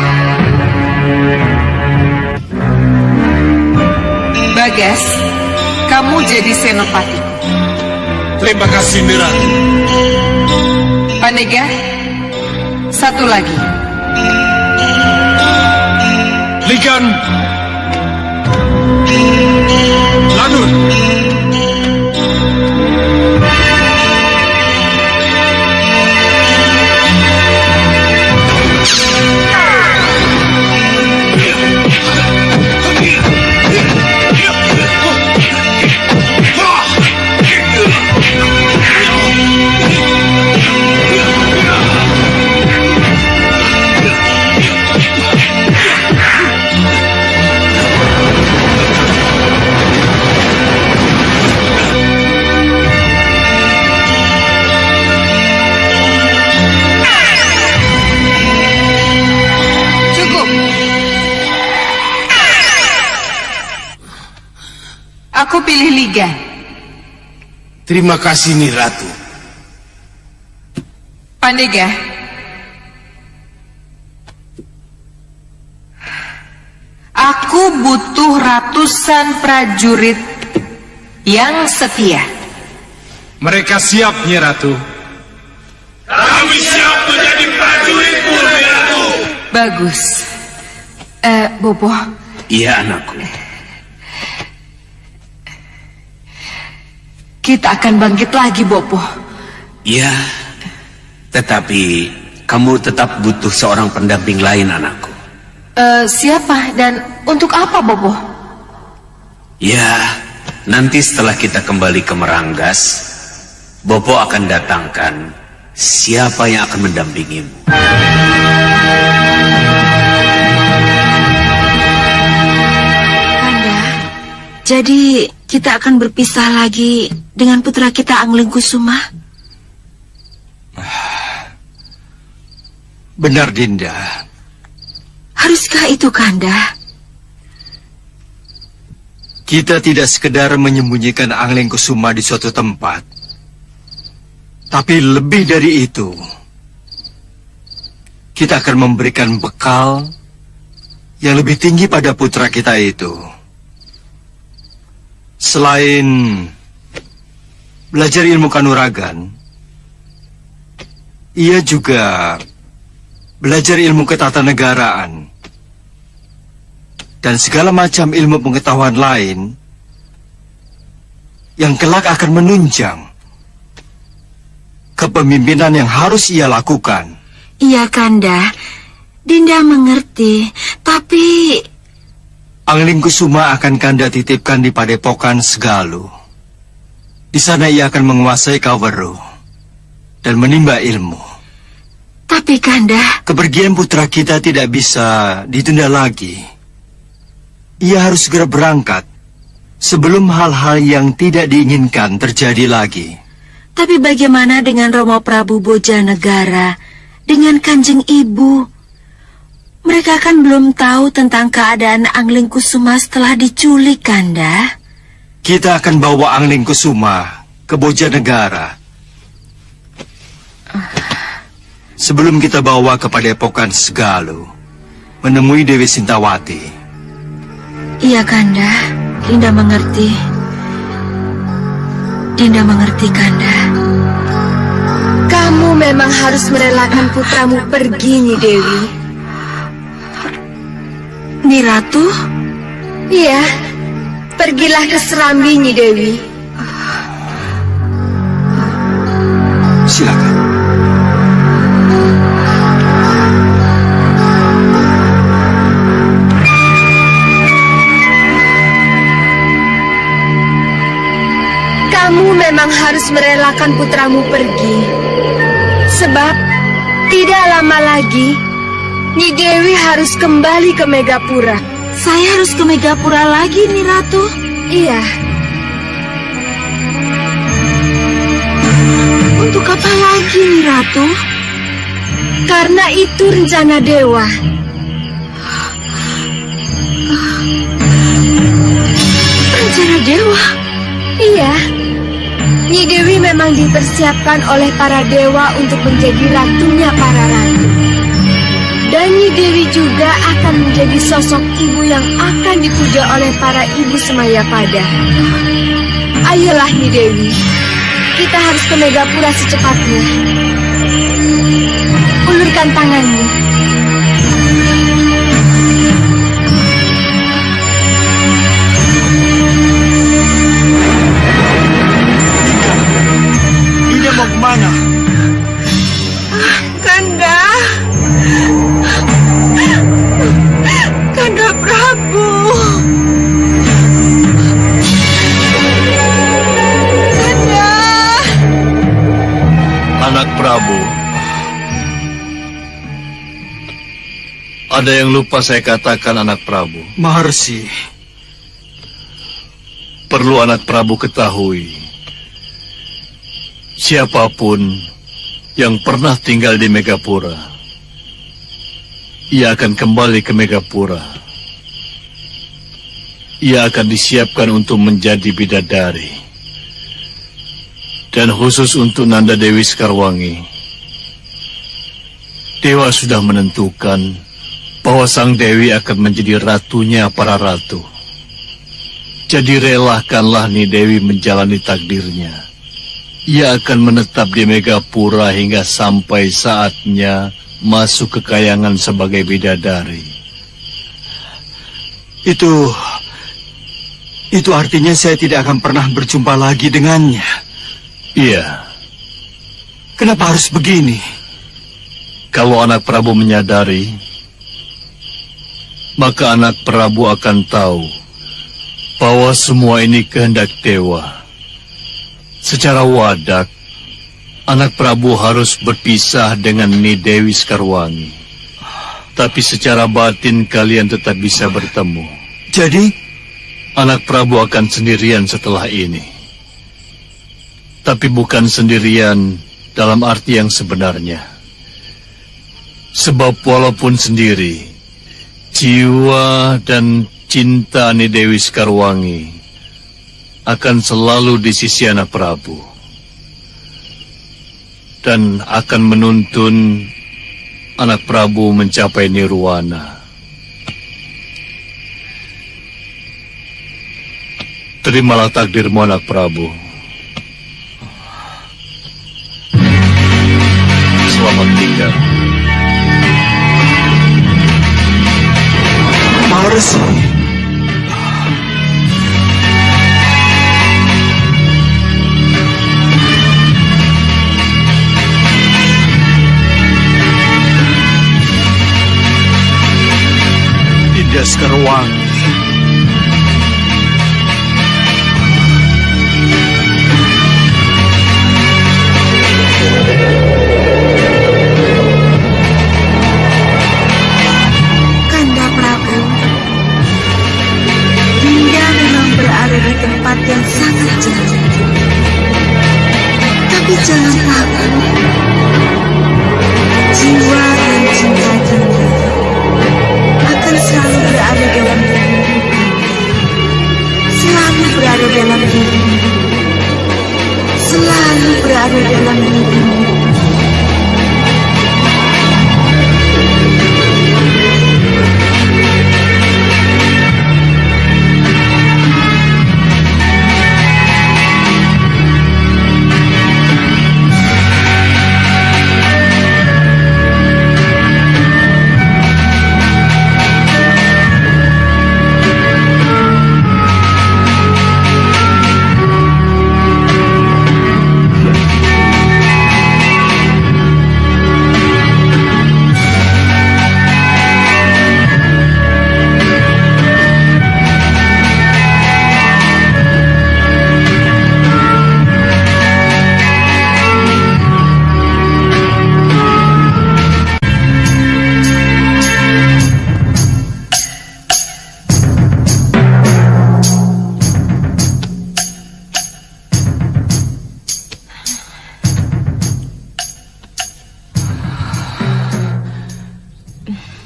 Bagas, kamu jadi senopati.
Terima kasih, Nyi Ratu.
Pandega, satu lagi.
Ligan. Lanun.
Aku pilih Ligan.
Terima kasih, Nyi Ratu.
Pandega, aku butuh ratusan prajurit yang setia.
Mereka siap, Nyi Ratu.
Kami siap menjadi prajuritmu, Nyi Ratu.
Bagus. Bopo,
Iya, anakku.
kita akan bangkit lagi, Bopo.
Iya, tetapi kamu tetap butuh seorang pendamping lain, anakku.
Siapa dan untuk apa, Bopo?
Ya,
nanti setelah kita kembali ke Meranggas, Bopo akan datangkan siapa yang akan mendampingimu.
Kanda, jadi kita akan berpisah lagi dengan putra kita Anglingkusuma?
Benar, Dinda.
Haruskah itu, Kanda?
Kita tidak sekedar menyembunyikan Anglingkusuma di suatu tempat. Tapi lebih dari itu, kita akan memberikan bekal yang lebih tinggi pada putra kita itu. Selain belajar ilmu kanuragan, ia juga belajar ilmu ketatanegaraan dan segala macam ilmu pengetahuan lain yang kelak akan menunjang kepemimpinan yang harus ia lakukan.
Iya, Kanda. Dinda mengerti, tapi
Anglingkusuma akan Kanda titipkan di Padepokan Segalu. Di sana ia akan menguasai Kaweru dan menimba ilmu.
Tapi, Kanda,
kepergian putra kita tidak bisa ditunda lagi. Ia harus segera berangkat sebelum hal-hal yang tidak diinginkan terjadi lagi.
Tapi bagaimana dengan Romo Prabu Bojanegara, dengan Kanjeng Ibu? Mereka kan belum tahu tentang keadaan Anglingkusuma setelah diculik, Kanda.
Kita akan bawa Anglingkusuma ke Bojanegara. Sebelum kita bawa ke Padepokan Segalu, menemui Dewi Sintawati.
Iya, Kanda. Dinda mengerti. Dinda mengerti, Kanda. Kamu memang harus merelakan putramu pergi, Nyi Dewi. Nyi Ratu? Iya, pergilah ke Serambi, Nyi Dewi.
Silakan.
Kamu memang harus merelakan putramu pergi. Sebab tidak lama lagi Nyi Dewi harus kembali ke Megapura. Saya harus ke Megapura lagi, Nyi Ratu? Iya. Untuk apa lagi, Nyi Ratu? Karena itu rencana dewa. Rencana dewa? Iya. Nyi Dewi memang dipersiapkan oleh para dewa untuk menjadi ratunya para ratu. Dan Nyi Dewi juga akan menjadi sosok ibu yang akan dipuja oleh para ibu Semayapada. Ayolah, Nyi Dewi, kita harus ke Megapura secepatnya. Ulurkan tanganmu.
Dinda mau kemana?
Kanda. Kanda Prabu. Kanda.
Anak Prabu, ada yang lupa saya katakan, anak Prabu.
Maharsi.
Perlu anak Prabu ketahui, siapapun yang pernah tinggal di Megapura, ia akan kembali ke Megapura. Ia akan disiapkan untuk menjadi bidadari. Dan khusus untuk Nanda Dewi Sekarwangi, Dewa sudah menentukan bahwa Sang Dewi akan menjadi ratunya para ratu. Jadi relakanlah Nyi Dewi menjalani takdirnya. Ia akan menetap di Megapura hingga sampai saatnya masuk ke kayangan sebagai bidadari.
Itu artinya saya tidak akan pernah berjumpa lagi dengannya.
Iya.
Kenapa harus begini?
Kalau anak Prabu menyadari, maka anak Prabu akan tahu bahwa semua ini kehendak dewa. Secara wadak, anak Prabu harus berpisah dengan Ni Dewi Sekarwangi. Tapi secara batin kalian tetap bisa bertemu.
Jadi,
anak Prabu akan sendirian setelah ini. Tapi bukan sendirian dalam arti yang sebenarnya. Sebab walaupun sendiri, jiwa dan cinta Ni Dewi Sekarwangi akan selalu di sisi anak Prabu. Dan akan menuntun anak Prabu mencapai nirwana. Terimalah takdirmu, anak Prabu. Selamat tinggal.
Maharesi.
Dinda Sekarwangi.
Kanda Prabu, Dinda memang berada di tempat yang sangat jauh. Tapi jangan takut, jiwa dan cinta Dinda akan selalu berada dalam dirimu. Selalu berada dalam dirimu. Selalu berada dalam dirimu.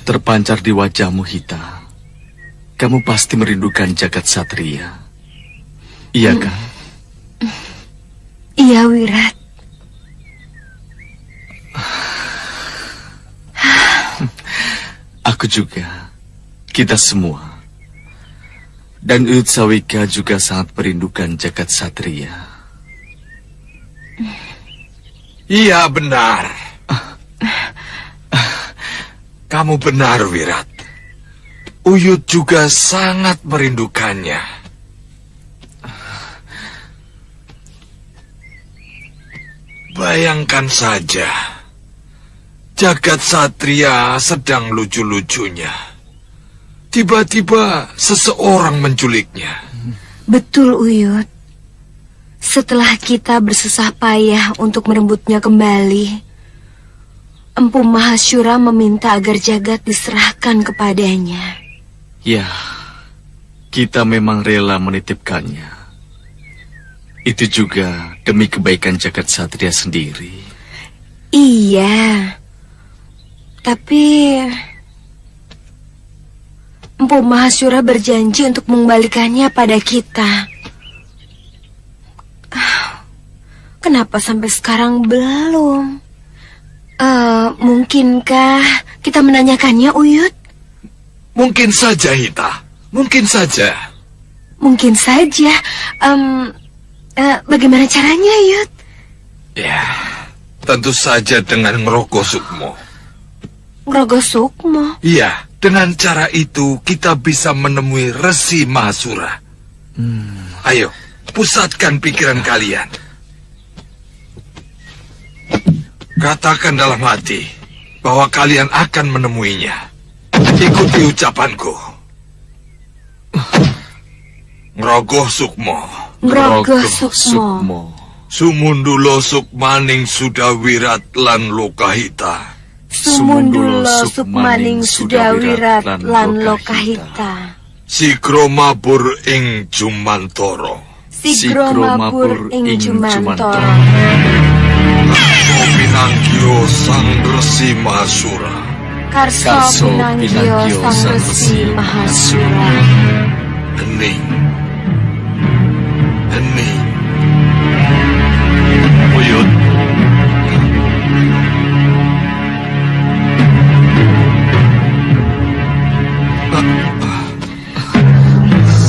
Terpancar di wajahmu, Hita. Kamu pasti merindukan jagat satria. Iya kan?
Iya, Wirat.
Aku juga. Kita semua. Dan Uyut Sawika juga sangat merindukan jagat satria.
Iya, benar. Kamu benar, Wirat. Uyut juga sangat merindukannya. Bayangkan saja, jagat satria sedang lucu-lucunya. Tiba-tiba seseorang menculiknya.
Betul, Uyut. Setelah kita bersusah payah untuk merebutnya kembali, Empu Mahasyura meminta agar jagat diserahkan kepadanya.
Ya, kita memang rela menitipkannya. Itu juga demi kebaikan jagat satria sendiri.
Iya, tapi Empu Mahasyura berjanji untuk mengembalikannya pada kita. Kenapa sampai sekarang belum? Mungkinkah kita menanyakannya, Uyut?
Mungkin saja, Hita. Mungkin saja.
Mungkin saja. Bagaimana caranya, Uyut?
Ya, tentu saja dengan ngerogoh sukmo.
Ngerogoh sukmo?
Iya, dengan cara itu kita bisa menemui Resi Mahasura. Ayo, pusatkan pikiran kalian. Katakan dalam hati bahwa kalian akan menemuinya. Ikuti ucapanku. Ngrogoh Sukmo.
Ngrogoh Sukmo.
Sumundulo Sukmaning Sudawirat lan Lokahita.
Sumundulo Sukmaning Sudawirat lan Lokahita.
Sigro mabur ing Jumantoro.
Sigro mabur ing Jumantoro.
Karso pinanggio Sang Resi Mahasura.
Karso pinanggio Sang Resi Mahasura.
Hening. Hening.
Buyut.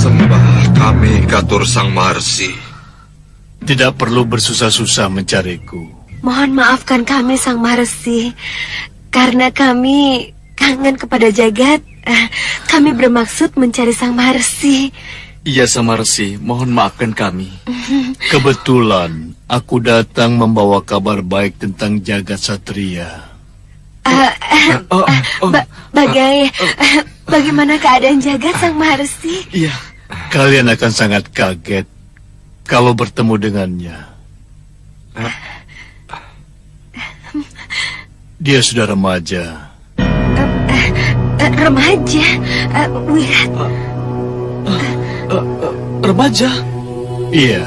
Sembah kami katur Sang Maharsi.
Tidak perlu bersusah-susah mencariku.
Mohon maafkan kami Sang Maharsi, karena kami kangen kepada jagat. Kami bermaksud mencari Sang Maharsi.
Iya, Sang Maharsi, mohon maafkan kami.
Kebetulan aku datang membawa kabar baik tentang jagat satria.
Bagaimana keadaan jagat Sang Maharsi?
Iya.
Kalian akan sangat kaget kalau bertemu dengannya. Dia sudah remaja.
Remaja? Wirat?
Remaja?
Iya.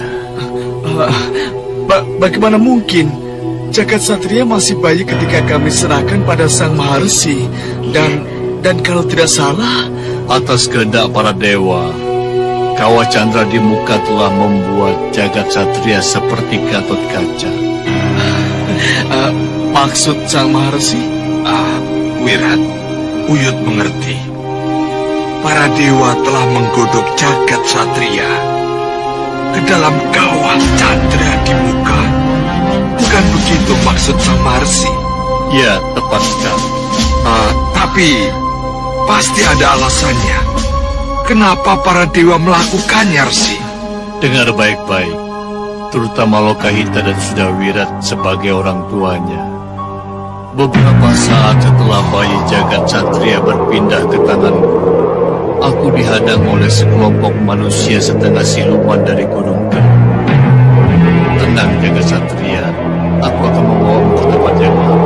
Bagaimana mungkin? Jagat Satria masih bayi ketika kami serahkan pada Sang Maharsi. Dan kalau tidak salah,
atas kehendak para dewa, Kawa Chandra di muka telah membuat jagat satria seperti Gatot Kaca.
Maksud Sang Maharsi?
Wirat, Uyut mengerti. Para dewa telah menggodok jagat satria ke dalam Kawa Chandra di muka. Bukan begitu maksud Sang Maharsi?
Ya, tepat sekali.
Tapi pasti ada alasannya. Kenapa para dewa melakukannya, Rsi?
Dengar baik-baik, terutama Lokahita dan Sudawirat sebagai orang tuanya. Beberapa saat setelah bayi jagat satria berpindah ke tanganku, aku dihadang oleh sekelompok manusia setengah siluman dari Gunung Kerum. Tenang, jagat satria, aku akan membawamu ke tempat yang aman.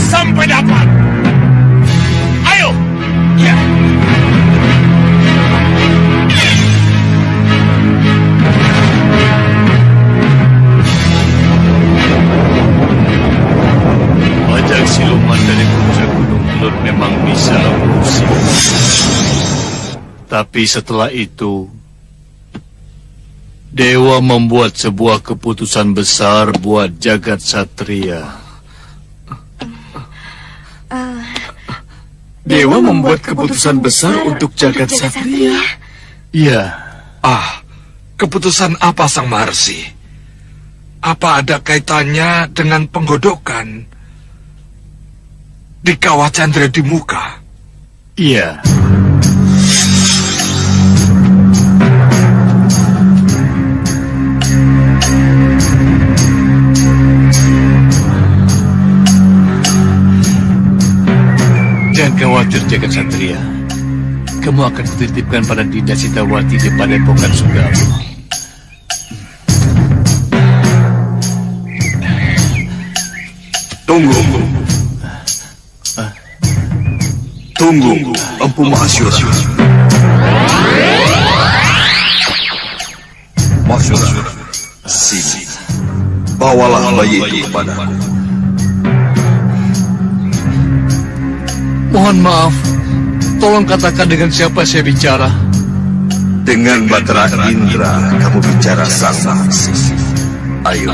sampai dapat. Ayo. Ya.
Bajak siluman dari puncak Gunung Kelut memang bisa berusia. Tapi setelah itu, Dewa membuat sebuah keputusan besar buat jagat satria.
Dewa membuat keputusan besar untuk jagat satria.
Iya.
Keputusan apa Sang Maharsi? Apa ada kaitannya dengan penggodokan di kawah Candra di muka?
Iya. Jangan khawatir jagat satria. Kamu akan kutitipkan pada Dinda Sitawati di Padepokan Sugalo.
Tunggu, Empu Mahasura. Mahasura, sini. Bawalah bayi itu kepadaku.
Mohon maaf, tolong katakan dengan siapa saya bicara.
Dengan Batara Indra, kamu bicara Sang Maharsi. Ayo,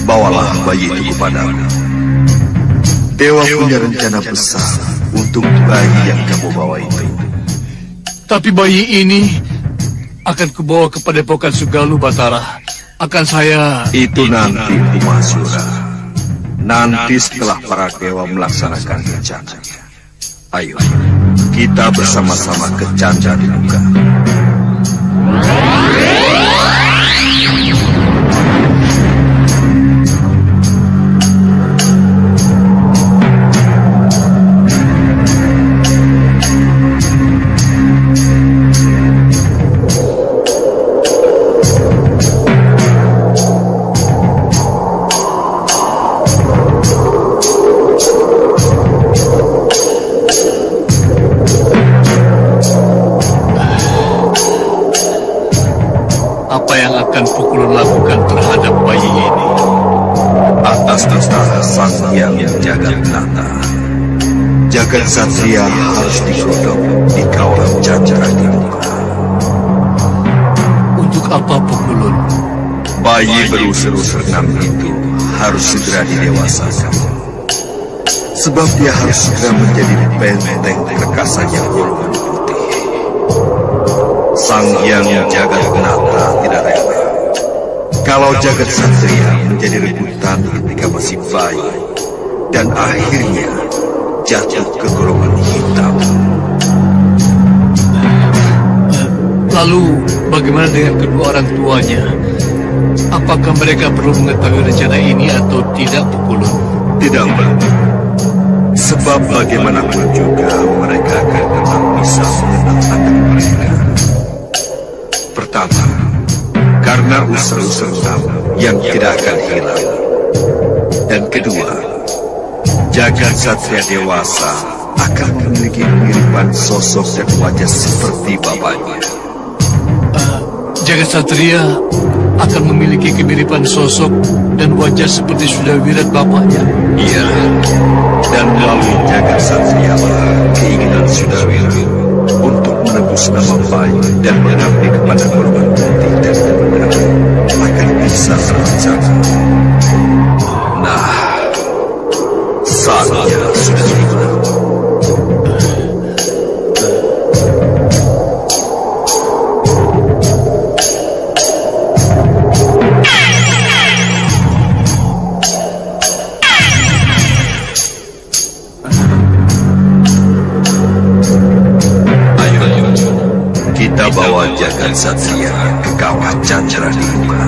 bawalah bayi itu kepadaku. Dewa punya rencana besar untuk bayi yang kamu bawa itu.
Tapi bayi ini akan kubawa ke Padepokan Sugalo, Batara. Akan saya...
Itu nanti, Mahasura. Nanti setelah para dewa melaksanakan rencana. Ayo, kita bersama-sama ke Candra di muka.
Apa yang akan Pukulun lakukan terhadap bayi ini?
Atas dasar Sang Hyang Jagatnata, jagat satria harus digodok di kawah Candra di muka.
Untuk apa, Pukulun?
Bayi berusia 6 itu harus segera didewasakan. Sebab dia harus segera menjadi benteng perkasa yang golongan putih. Sang Hyang Jagatnata tidak rela kalau jagat satria menjadi rebutan ketika masih bayi dan akhirnya jatuh ke golongan hitam.
Lalu bagaimana dengan kedua orang tuanya? Apakah mereka perlu mengetahui rencana ini atau tidak, Pukulun?
Tidak perlu. Sebab bagaimanapun juga mereka akan tetap bisa menentang mereka. Pertama, karena unsur-unsur tamu yang tidak akan hilang. Dan kedua, jagat satria dewasa akan memiliki kemiripan sosok dan wajah seperti bapaknya.
Jagat satria akan memiliki kemiripan sosok dan wajah seperti Sudawirat bapaknya.
Iya, dan melalui jagat satria keinginan Sudawirat untuk menebus nama baik dan mengabdi kepada golongan putih dan kebenaran akan bisa tercapai. Nah, saatnya sudah tiba. Kita bawa jagat satria ke kawah Candra di muka.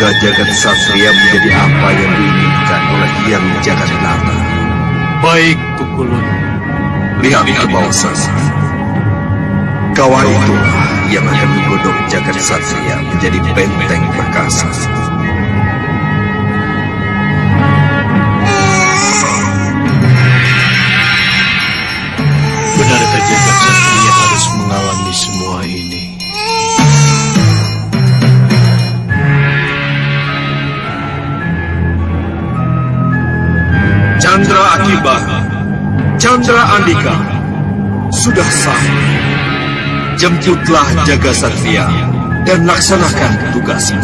Semoga jagat satria menjadi apa yang diinginkan oleh Hyang Jagatnata.
Baik, Pukulun.
Lihat ke bawah sana. Kawah itulah yang akan menggodok jagat satria menjadi benteng perkasa.
Benarkah jagat satria harus mengalami semua ini?
Chandra Akibat, Chandra Andika, sudah sah. Jemputlah jagat satria dan laksanakan tugasnya.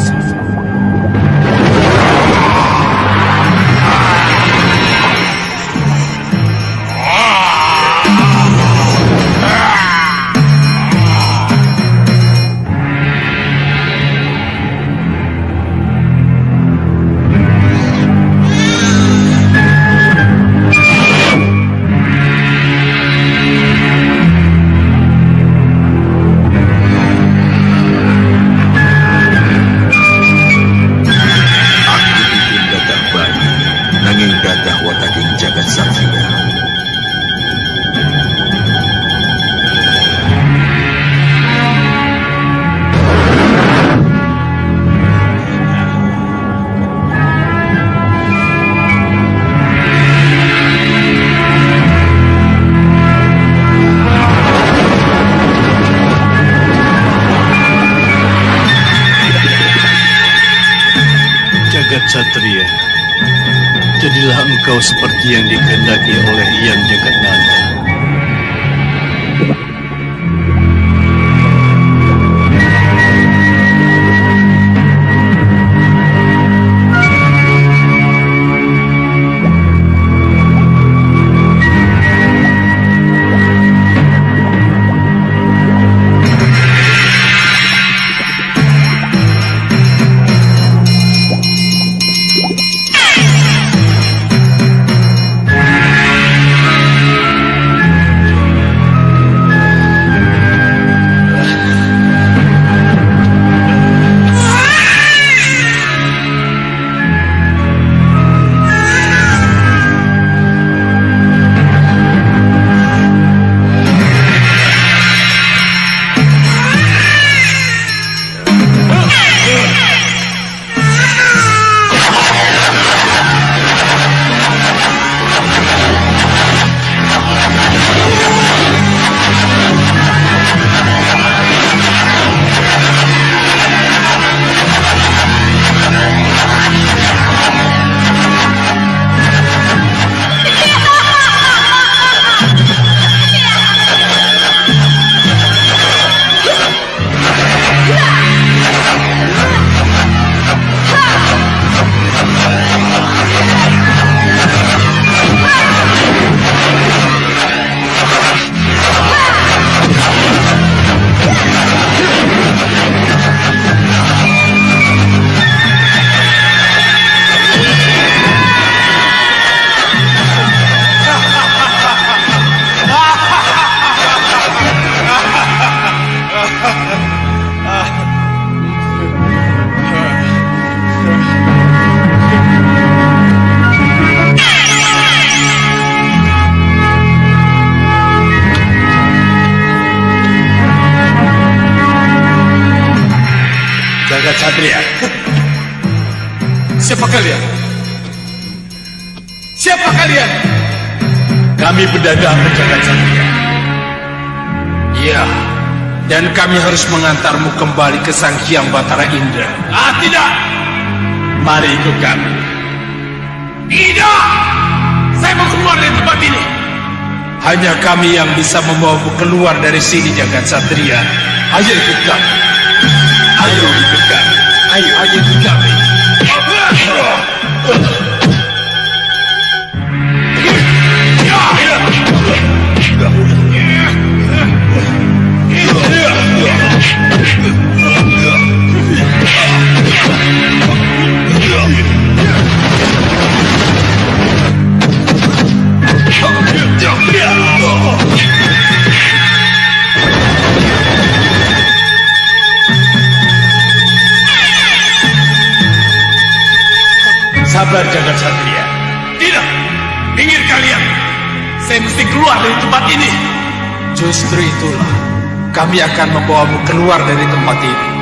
Satria, jadilah engkau seperti yang dikehendaki oleh Hyang Jagatnata.
Jagat Satria. Siapa kalian? Siapa kalian?
Kami berdagang ke jagat satria. Iya, dan kami harus mengantarmu kembali ke Sang Hyang Batara Indra.
Ah, tidak!
Mari ikut kami.
Tidak! Saya mau keluar dari tempat ini.
Hanya kami yang bisa membawamu keluar dari sini, jagat satria. Ayo ikut kami. Ayo ikut kami. Ayo ikut kami. Sabar, Jagat Satria.
Tidak! Minggir kalian! Saya mesti keluar dari tempat ini!
Justru itulah kami akan membawamu keluar dari tempat ini.